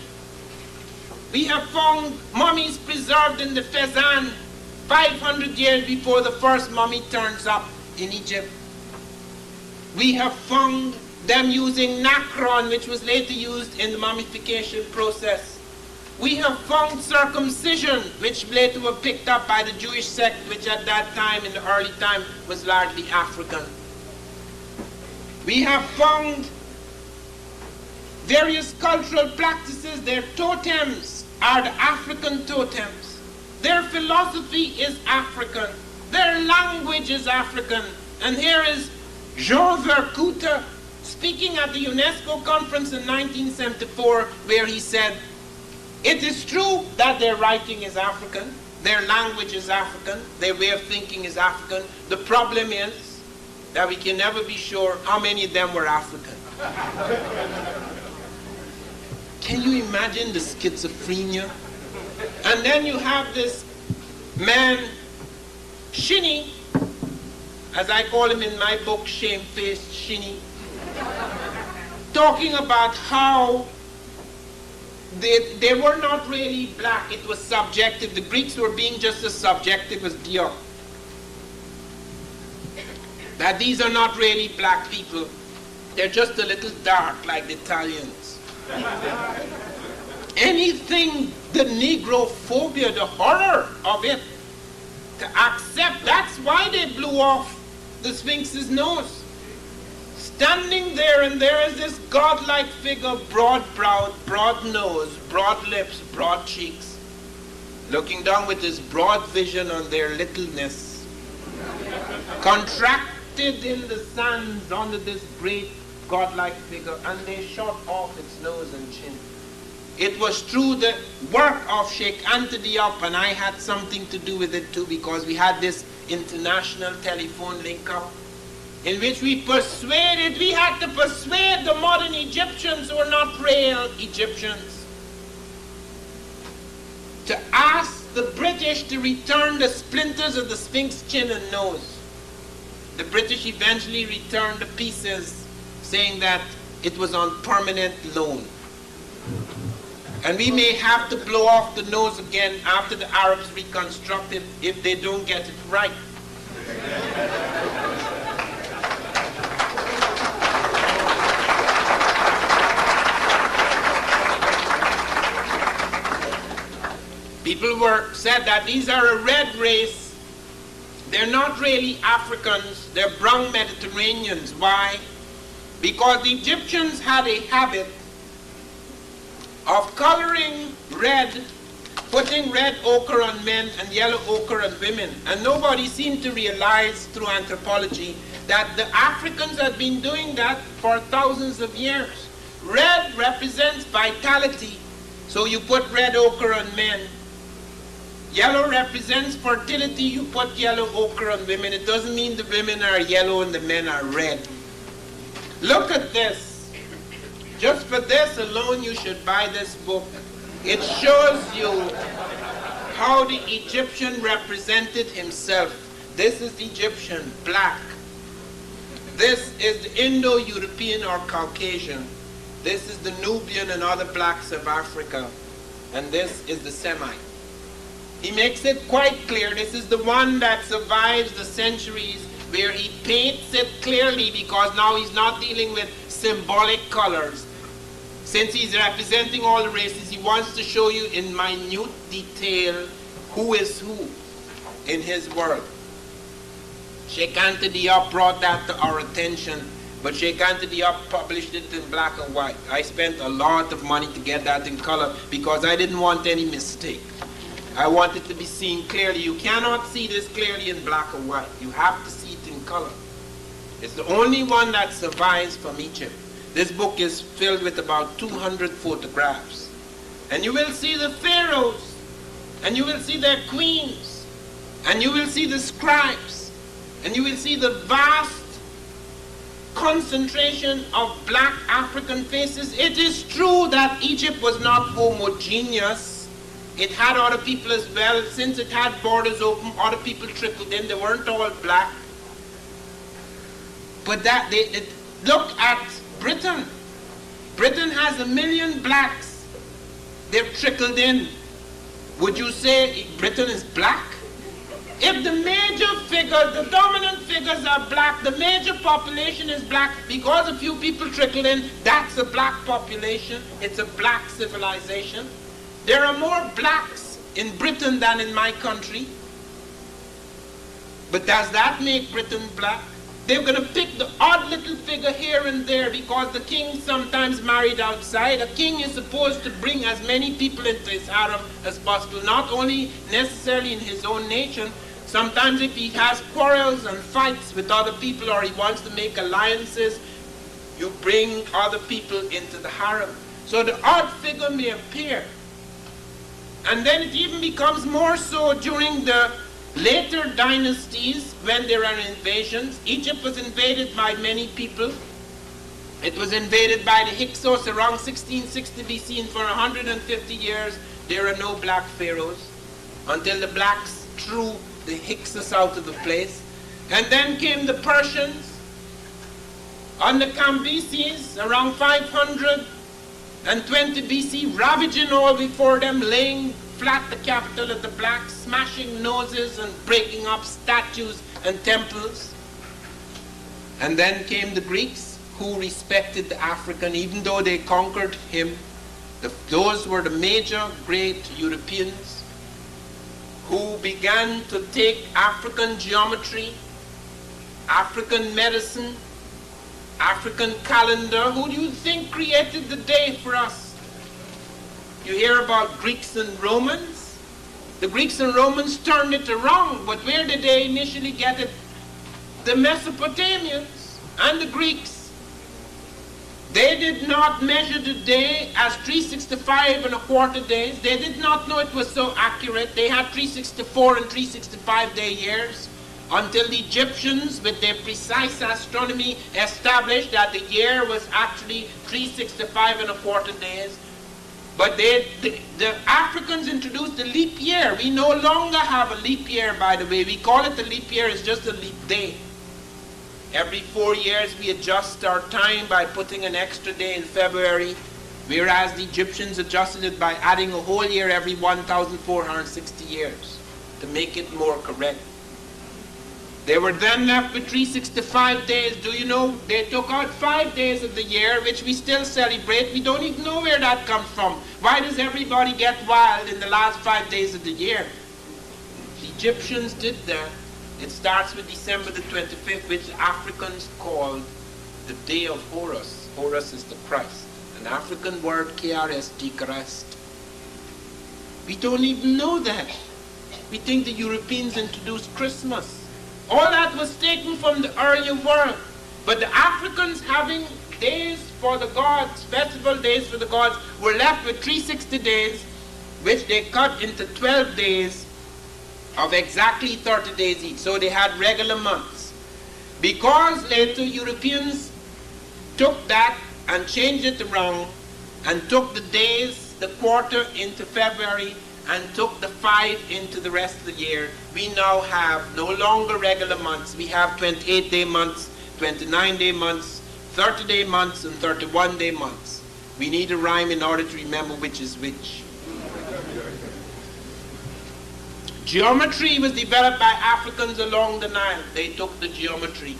[SPEAKER 1] We have found mummies preserved in the Fezzan 500 years before the first mummy turns up in Egypt. We have found them using nacron, which was later used in the mummification process. We have found circumcision, which later were picked up by the Jewish sect, which at that time, in the early time, was largely African. We have found various cultural practices. Their totems are the African totems. Their philosophy is African. Their language is African. And here is Jean Vercoute speaking at the UNESCO conference in 1974, where he said, "It is true that their writing is African, their language is African, their way of thinking is African. The problem is that we can never be sure how many of them were African." Can you imagine the schizophrenia? And then you have this man, Shinny, as I call him in my book, Shamefaced Shinny, talking about how they were not really black, it was subjective. The Greeks were being just as subjective as Diop. That these are not really black people, they're just a little dark like the Italians. Anything, the Negrophobia, the horror of it, to accept, that's why they blew off the Sphinx's nose. Standing there, and there is this godlike figure, broad-browed, broad nose, broad lips, broad cheeks, looking down with this broad vision on their littleness, contracted in the sands under this great godlike figure, and they shot off its nose and chin. It was through the work of Sheikh Anta Diop, and I had something to do with it too, because we had this international telephone link-up, in which we had to persuade the modern Egyptians who are not real Egyptians, to ask the British to return the splinters of the Sphinx chin and nose. The British eventually returned the pieces, saying that it was on permanent loan. And we may have to blow off the nose again after the Arabs reconstruct it if they don't get it right. People said that these are a red race. They're not really Africans, they're brown Mediterraneans. Why? Because the Egyptians had a habit of coloring red, putting red ochre on men and yellow ochre on women. And nobody seemed to realize through anthropology that the Africans had been doing that for thousands of years. Red represents vitality, so you put red ochre on men. Yellow represents fertility, you put yellow ochre on women. It doesn't mean the women are yellow and the men are red. Look at this. Just for this alone, you should buy this book. It shows you how the Egyptian represented himself. This is Egyptian, black. This is the Indo-European or Caucasian. This is the Nubian and other blacks of Africa. And this is the Semite. He makes it quite clear. This is the one that survives the centuries, where he paints it clearly, because now he's not dealing with symbolic colors. Since he's representing all the races, he wants to show you in minute detail who is who in his world. Sheikh Anta Diop brought that to our attention, but Sheikh Anta Diop published it in black and white. I spent a lot of money to get that in color because I didn't want any mistake. I want it to be seen clearly. You cannot see this clearly in black and white. You have to see it in color. It's the only one that survives from Egypt. This book is filled with about 200 photographs. And you will see the pharaohs, and you will see their queens, and you will see the scribes, and you will see the vast concentration of black African faces. It is true that Egypt was not homogeneous. It had other people as well. Since it had borders open, other people trickled in. They weren't all black. But look at Britain. Britain has 1 million blacks. They've trickled in. Would you say Britain is black? If the major figures, the dominant figures are black, the major population is black, because a few people trickle in, that's a black population, it's a black civilization. There are more blacks in Britain than in my country. But does that make Britain black? They're going to pick the odd little figure here and there because the king sometimes married outside. A king is supposed to bring as many people into his harem as possible, not only necessarily in his own nation. Sometimes if he has quarrels and fights with other people or he wants to make alliances, you bring other people into the harem. So the odd figure may appear. And then it even becomes more so during the later dynasties when there are invasions. Egypt was invaded by many people. It was invaded by the Hyksos around 1660 BC, and for 150 years there are no black pharaohs until the blacks threw the Hyksos out of the place. And then came the Persians on the Cambyses around 520 BC, ravaging all before them, laying flat the capital of the blacks, smashing noses and breaking up statues and temples. And then came the Greeks, who respected the African, even though they conquered him. Those were the major great Europeans who began to take African geometry, African medicine, African calendar. Who do you think created the day for us? You hear about Greeks and Romans. The Greeks and Romans turned it around, but where did they initially get it? The Mesopotamians and the Greeks. They did not measure the day as 365 and a quarter days. They did not know it was so accurate. They had 364 and 365 day years until the Egyptians, with their precise astronomy, established that the year was actually 365 and a quarter days. But the Africans introduced the leap year. We no longer have a leap year, by the way. We call it a leap year, it's just a leap day. Every 4 years we adjust our time by putting an extra day in February, whereas the Egyptians adjusted it by adding a whole year every 1,460 years to make it more correct. They were then left with 365 days. Do you know, they took out 5 days of the year, which we still celebrate. We don't even know where that comes from. Why does everybody get wild in the last 5 days of the year? The Egyptians did that. It starts with December the 25th, which the Africans called the Day of Horus. Horus is the Christ. An African word, K-R-S-T, Christ. We don't even know that. We think the Europeans introduced Christmas. All that was taken from the earlier world. But the Africans, having days for the gods, festival days for the gods, were left with 360 days, which they cut into 12 days of exactly 30 days each. So they had regular months. Because later Europeans took that and changed it around and took the days, the quarter into February, and took the 5 into the rest of the year, we now have no longer regular months. We have 28-day months, 29-day months, 30-day months, and 31-day months. We need a rhyme in order to remember which is which. Geometry was developed by Africans along the Nile. They took the geometry.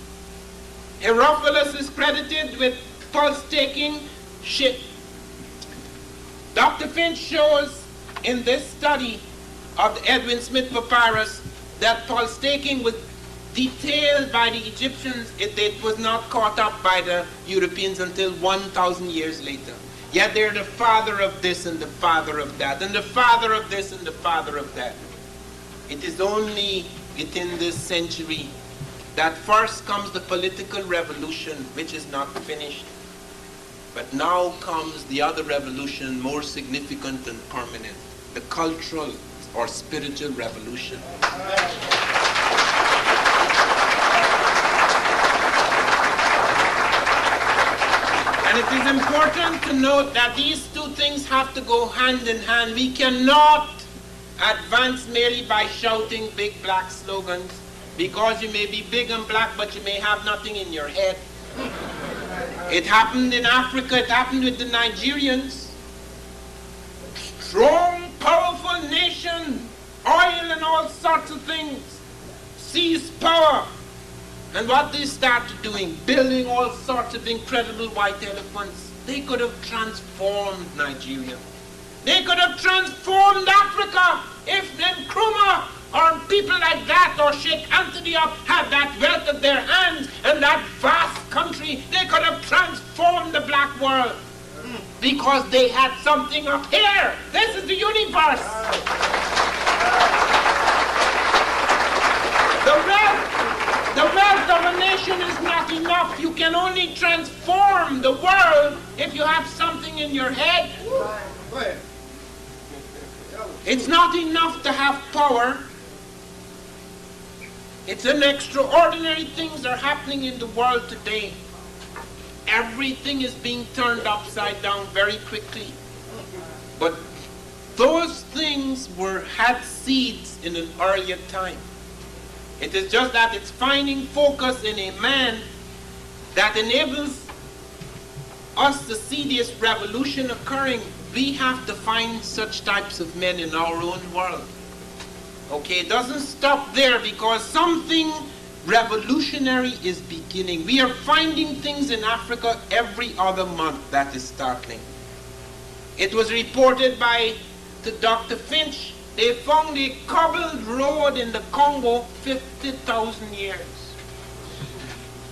[SPEAKER 1] Herophilus is credited with pulse-taking shit. Dr. Finch shows in this study of the Edwin Smith papyrus that pulse-taking was detailed by the Egyptians. It was not caught up by the Europeans until 1,000 years later. Yet they're the father of this and the father of that, and the father of this and the father of that. It is only within this century that first comes the political revolution, which is not finished. But now comes the other revolution, more significant and permanent, the cultural or spiritual revolution. And it is important to note that these two things have to go hand in hand. We cannot advance merely by shouting big black slogans, because you may be big and black, but you may have nothing in your head. It happened in Africa, it happened with the Nigerians. Strong, powerful nation, oil and all sorts of things. seized power. And what they started doing, building all sorts of incredible white elephants. They could have transformed Nigeria. They could have transformed Africa if Nkrumah or people like that or Sheikh Anthony had that wealth at their hands and that vast country. They could have transformed the black world because they had something up here. This is the universe. The wealth of a nation is not enough. You can only transform the world if you have something in your head. It's not enough to have power. It's an extraordinary things are happening in the world today. Everything is being turned upside down very quickly. But those things had seeds in an earlier time. It is just that it's finding focus in a man that enables us to see this revolution occurring. We have to find such types of men in our own world. Okay, it doesn't stop there because something revolutionary is beginning. We are finding things in Africa every other month that is startling. It was reported to Dr. Finch. They found a cobbled road in the Congo 50,000 years.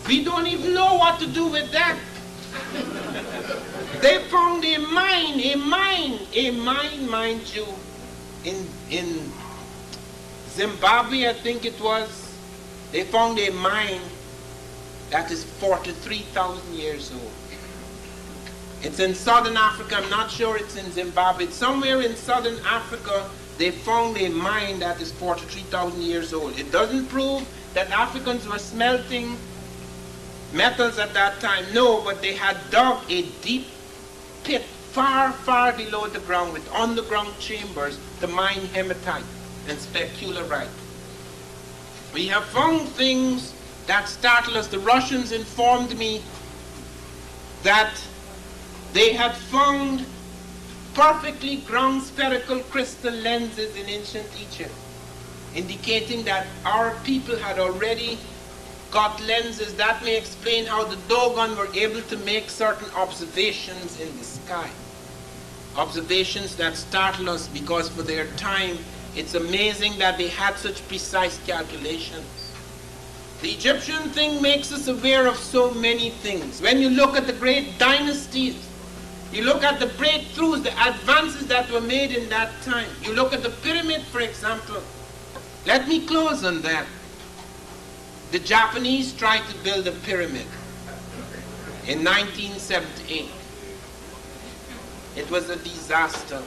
[SPEAKER 1] We don't even know what to do with that. They found a mine, mind you, in Zimbabwe, I think it was. They found a mine that is 43,000 years old. It's in southern Africa. I'm not sure it's in Zimbabwe. It's somewhere in southern Africa. They found a mine that is 43,000 years old. It doesn't prove that Africans were smelting metals at that time. No, but they had dug a deep pit far, far below the ground with underground chambers to mine hematite and specularite. We have found things that startle us. The Russians informed me that they had found perfectly ground spherical crystal lenses in ancient Egypt, indicating that our people had already got lenses. That may explain how the Dogon were able to make certain observations in the sky. Observations that startle us because for their time, it's amazing that they had such precise calculations. The Egyptian thing makes us aware of so many things. When you look at the great dynasties, you look at the breakthroughs, the advances that were made in that time. You look at the pyramid, for example. Let me close on that. The Japanese tried to build a pyramid in 1978. It was a disaster.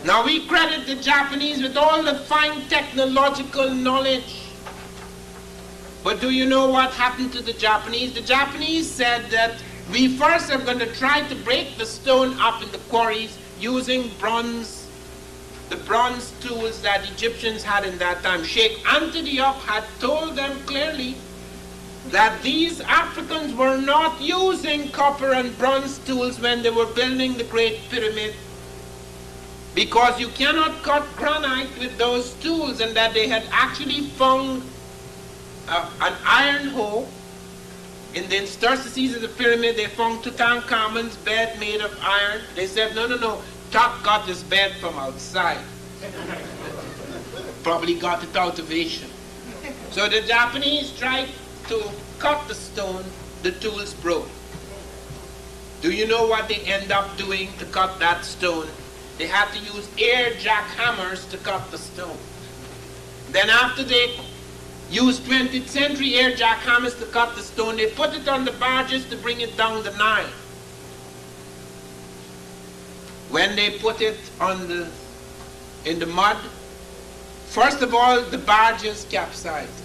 [SPEAKER 1] Now we credit the Japanese with all the fine technological knowledge. But do you know what happened to the Japanese? The Japanese said that we first are going to try to break the stone up in the quarries using bronze, the bronze tools that Egyptians had in that time. Sheikh Anta had told them clearly that these Africans were not using copper and bronze tools when they were building the Great Pyramid, because you cannot cut granite with those tools, and that they had actually found an iron hoe. In the interstices of the pyramid, they found Tutankhamun's bed made of iron. They said, no, Tut got this bed from outside. Probably got it out of Asia. So the Japanese tried to cut the stone, the tools broke. Do you know what they end up doing to cut that stone? They had to use air jackhammers to cut the stone. Then after they used 20th century air jackhammers to cut the stone, they put it on the barges to bring it down the Nile. When they put it in the mud, first of all, the barges capsized.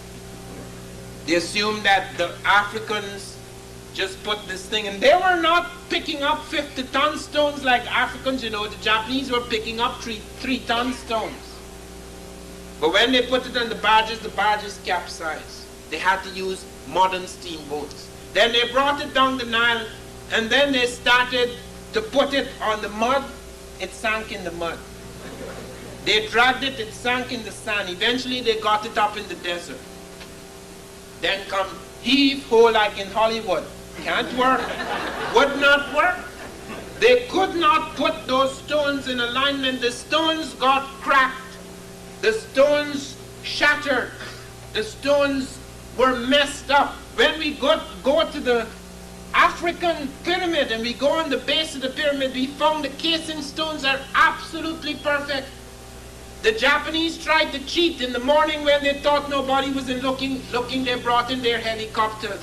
[SPEAKER 1] They assumed that the Africans just put this thing, and they were not picking up 50-ton stones like Africans, the Japanese were picking up 3-ton stones. But when they put it on the barges capsized. They had to use modern steamboats. Then they brought it down the Nile, and then they started to put it on the mud. It sank in the mud. They dragged it, it sank in the sand. Eventually they got it up in the desert. Then come heave-ho like in Hollywood. Can't work. Would not work. They could not put those stones in alignment. The stones got cracked. The stones shattered. The stones were messed up. When we go to the African pyramid and we go on the base of the pyramid, we found the casing stones are absolutely perfect. The Japanese tried to cheat in the morning when they thought nobody was looking, they brought in their helicopters.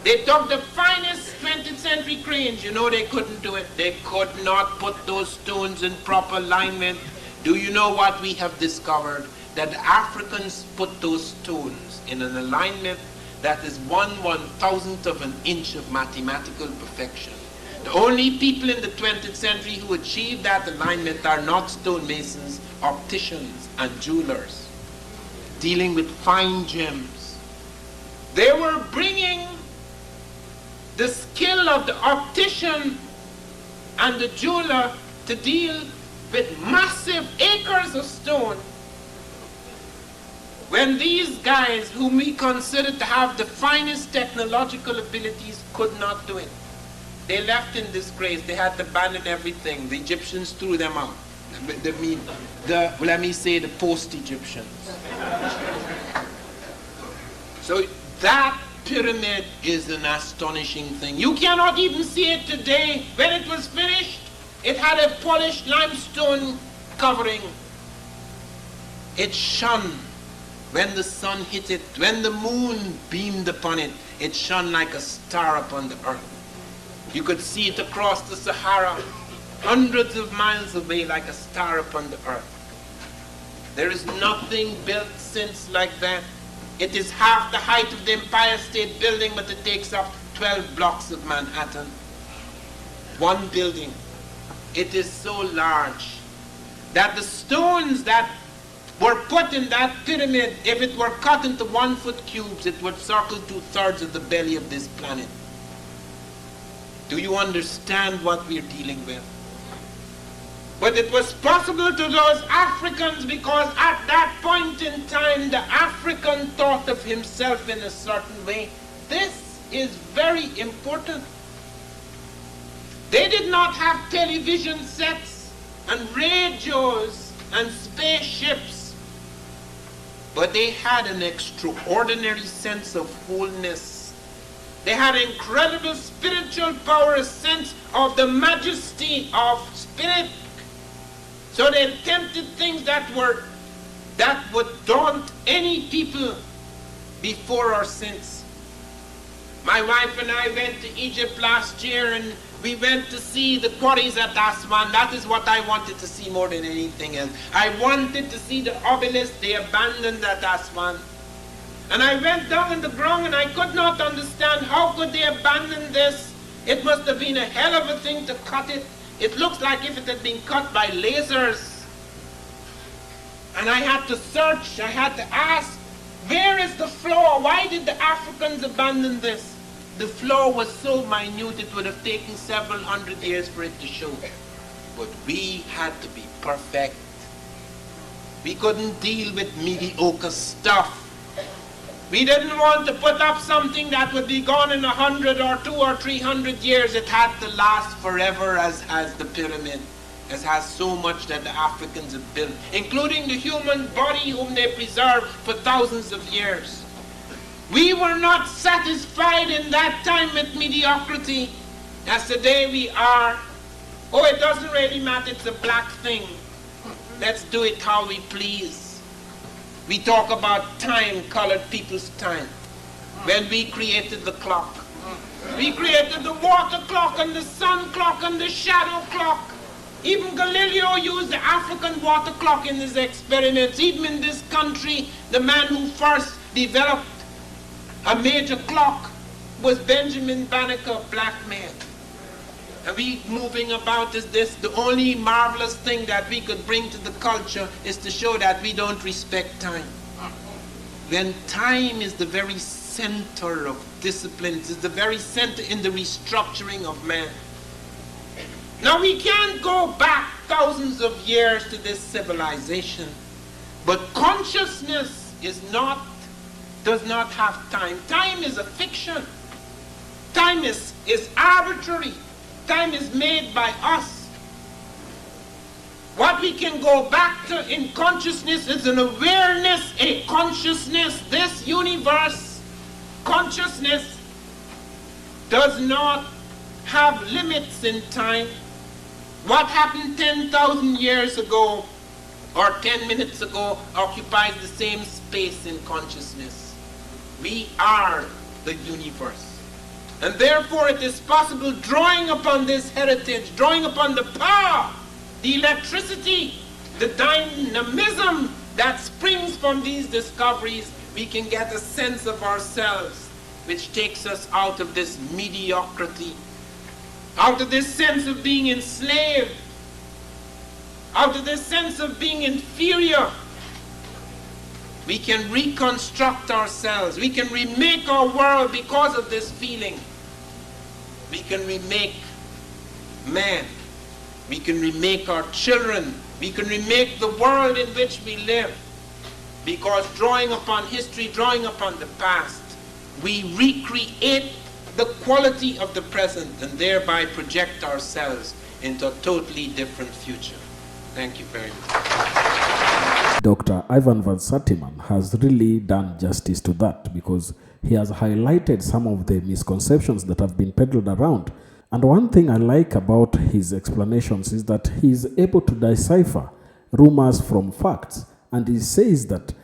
[SPEAKER 1] They took the finest 20th century cranes. You know they couldn't do it. They could not put those stones in proper alignment. Do you know what we have discovered? That the Africans put those stones in an alignment that is 1/1000th of an inch of mathematical perfection. The only people in the 20th century who achieved that alignment are not stonemasons, opticians, and jewelers, dealing with fine gems. They were bringing the skill of the optician and the jeweler to deal with massive acres of stone, when these guys, whom we consider to have the finest technological abilities, could not do it. They left in disgrace. They had to abandon everything. The Egyptians threw them out. Let me say the post-Egyptians. So that pyramid is an astonishing thing. You cannot even see it today. When it was finished, it had a polished limestone covering. It shone when the sun hit it, when the moon beamed upon it. It shone like a star upon the earth. You could see it across the Sahara, hundreds of miles away, like a star upon the earth. There is nothing built since like that. It is half the height of the Empire State Building, but it takes up 12 blocks of Manhattan. One building. It is so large that the stones that were put in that pyramid, if it were cut into 1-foot cubes, it would circle 2/3 of the belly of this planet. Do you understand what we're dealing with? But it was possible to those Africans because at that point in time, the African thought of himself in a certain way. This is very important. They did not have television sets and radios and spaceships, but they had an extraordinary sense of wholeness. They had incredible spiritual power, a sense of the majesty of spirit. So they attempted things that would daunt any people before or since. My wife and I went to Egypt last year, and we went to see the quarries at Aswan. That is what I wanted to see more than anything else. I wanted to see the obelisk they abandoned at Aswan. And I went down on the ground and I could not understand how could they abandon this. It must have been a hell of a thing to cut it. It looks like if it had been cut by lasers. And I had to search, I had to ask, where is the flaw? Why did the Africans abandon this? The flaw was so minute it would have taken several hundred years for it to show. But we had to be perfect. We couldn't deal with mediocre stuff. We didn't want to put up something that would be gone in 100 or 200 or 300 years. It had to last forever, as the pyramid, as has so much that the Africans have built, including the human body whom they preserved for thousands of years. We were not satisfied in that time with mediocrity, as today we are. Oh, it doesn't really matter, it's a black thing. Let's do it how we please. We talk about time, colored people's time. When we created the clock. We created the water clock and the sun clock and the shadow clock. Even Galileo used the African water clock in his experiments. Even in this country, the man who first developed a major clock was Benjamin Banneker, a black man. And we moving about is this. The only marvelous thing that we could bring to the culture is to show that we don't respect time. When time is the very center of disciplines, is the very center in the restructuring of man. Now we can't go back thousands of years to this civilization, but consciousness is not does not have time. Time is a fiction. Time is arbitrary. Time is made by us. What we can go back to in consciousness is an awareness, a consciousness. This universe, consciousness, does not have limits in time. What happened 10,000 years ago or 10 minutes ago occupies the same space in consciousness. We are the universe. And therefore it is possible, drawing upon this heritage, drawing upon the power, the electricity, the dynamism that springs from these discoveries, we can get a sense of ourselves which takes us out of this mediocrity, out of this sense of being enslaved, out of this sense of being inferior. We can reconstruct ourselves. We can remake our world because of this feeling. We can remake man. We can remake our children. We can remake the world in which we live. Because drawing upon history, drawing upon the past, we recreate the quality of the present and thereby project ourselves into a totally different future. Thank you very much.
[SPEAKER 2] Dr. Ivan Van Santiman has really done justice to that, because he has highlighted some of the misconceptions that have been peddled around. And one thing I like about his explanations is that he is able to decipher rumors from facts. And he says that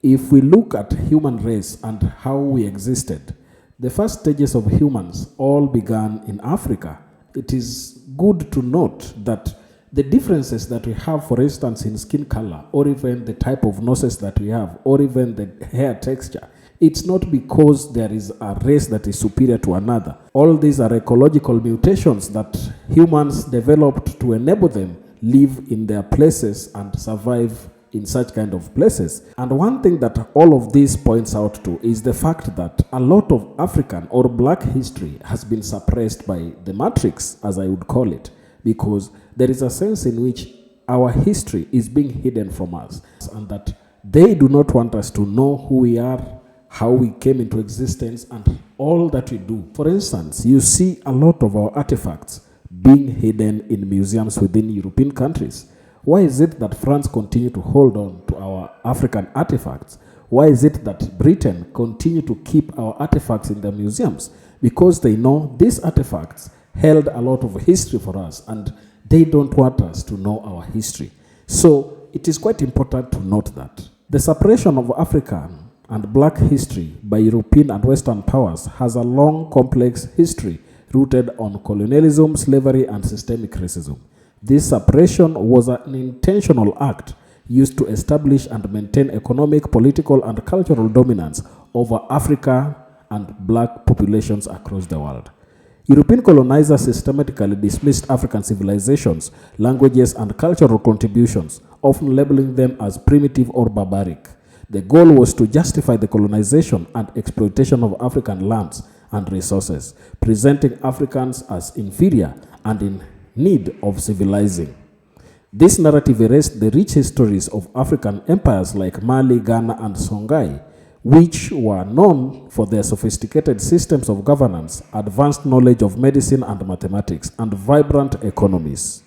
[SPEAKER 2] if we look at human race and how we existed, the first stages of humans all began in Africa. It is good to note that the differences that we have, for instance, in skin color, or even the type of noses that we have, or even the hair texture, it's not because there is a race that is superior to another. All these are ecological mutations that humans developed to enable them live in their places and survive in such kind of places. And one thing that all of this points out to is the fact that a lot of African or black history has been suppressed by the matrix, as I would call it, because there is a sense in which our history is being hidden from us, and that they do not want us to know who we are, how we came into existence, and all that we do. For instance, you see a lot of our artifacts being hidden in museums within European countries. Why is it that France continue to hold on to our African artifacts? Why is it that Britain continue to keep our artifacts in their museums? Because they know these artifacts held a lot of history for us, and they don't want us to know our history. So it is quite important to note that the separation of African and black history by European and Western powers has a long, complex history rooted on colonialism, slavery, and systemic racism. This separation was an intentional act used to establish and maintain economic, political, and cultural dominance over Africa and black populations across the world. European colonizers systematically dismissed African civilizations, languages, and cultural contributions, often labeling them as primitive or barbaric. The goal was to justify the colonization and exploitation of African lands and resources, presenting Africans as inferior and in need of civilizing. This narrative erased the rich histories of African empires like Mali, Ghana, and Songhai, which were known for their sophisticated systems of governance, advanced knowledge of medicine and mathematics, and vibrant economies.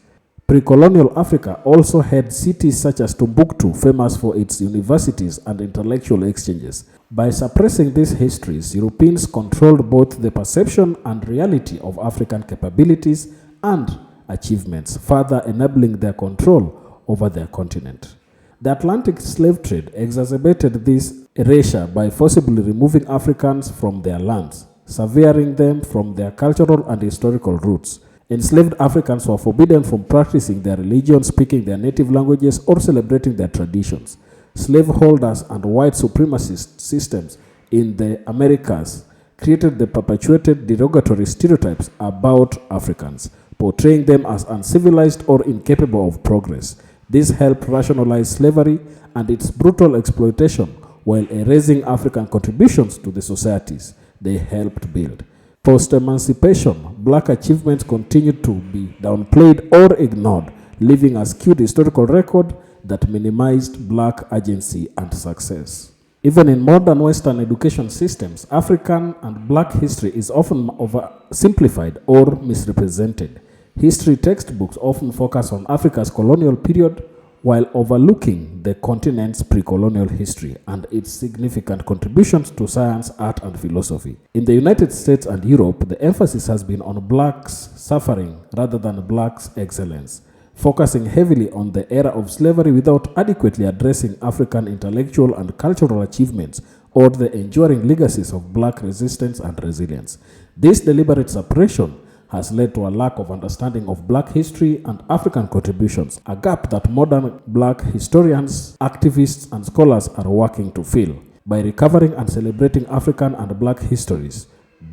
[SPEAKER 2] Pre-colonial Africa also had cities such as Timbuktu, famous for its universities and intellectual exchanges. By suppressing these histories, Europeans controlled both the perception and reality of African capabilities and achievements, further enabling their control over their continent. The Atlantic slave trade exacerbated this erasure by forcibly removing Africans from their lands, severing them from their cultural and historical roots. Enslaved Africans were forbidden from practicing their religion, speaking their native languages, or celebrating their traditions. Slaveholders and white supremacist systems in the Americas created the perpetuated derogatory stereotypes about Africans, portraying them as uncivilized or incapable of progress. This helped rationalize slavery and its brutal exploitation while erasing African contributions to the societies they helped build. Post-emancipation, black achievements continued to be downplayed or ignored, leaving a skewed historical record that minimized black agency and success. Even in modern Western education systems, African and black history is often oversimplified or misrepresented. History textbooks often focus on Africa's colonial period while overlooking the continent's pre-colonial history and its significant contributions to science, art, and philosophy. In the United States and Europe, the emphasis has been on blacks' suffering rather than blacks' excellence, focusing heavily on the era of slavery without adequately addressing African intellectual and cultural achievements or the enduring legacies of black resistance and resilience. This deliberate separation has led to a lack of understanding of black history and African contributions, a gap that modern black historians, activists, and scholars are working to fill. By recovering and celebrating African and black histories,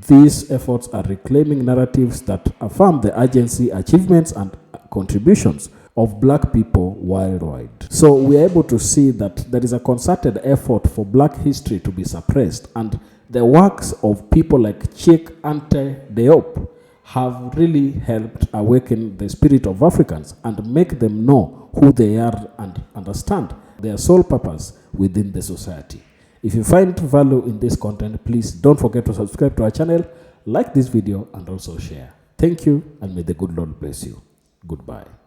[SPEAKER 2] these efforts are reclaiming narratives that affirm the agency, achievements, and contributions of black people worldwide. So we are able to see that there is a concerted effort for black history to be suppressed, and the works of people like Cheikh Anta Diop have really helped awaken the spirit of Africans and make them know who they are and understand their sole purpose within the society. If you find value in this content, please don't forget to subscribe to our channel, like this video, and also share. Thank you, and may the good Lord bless you. Goodbye.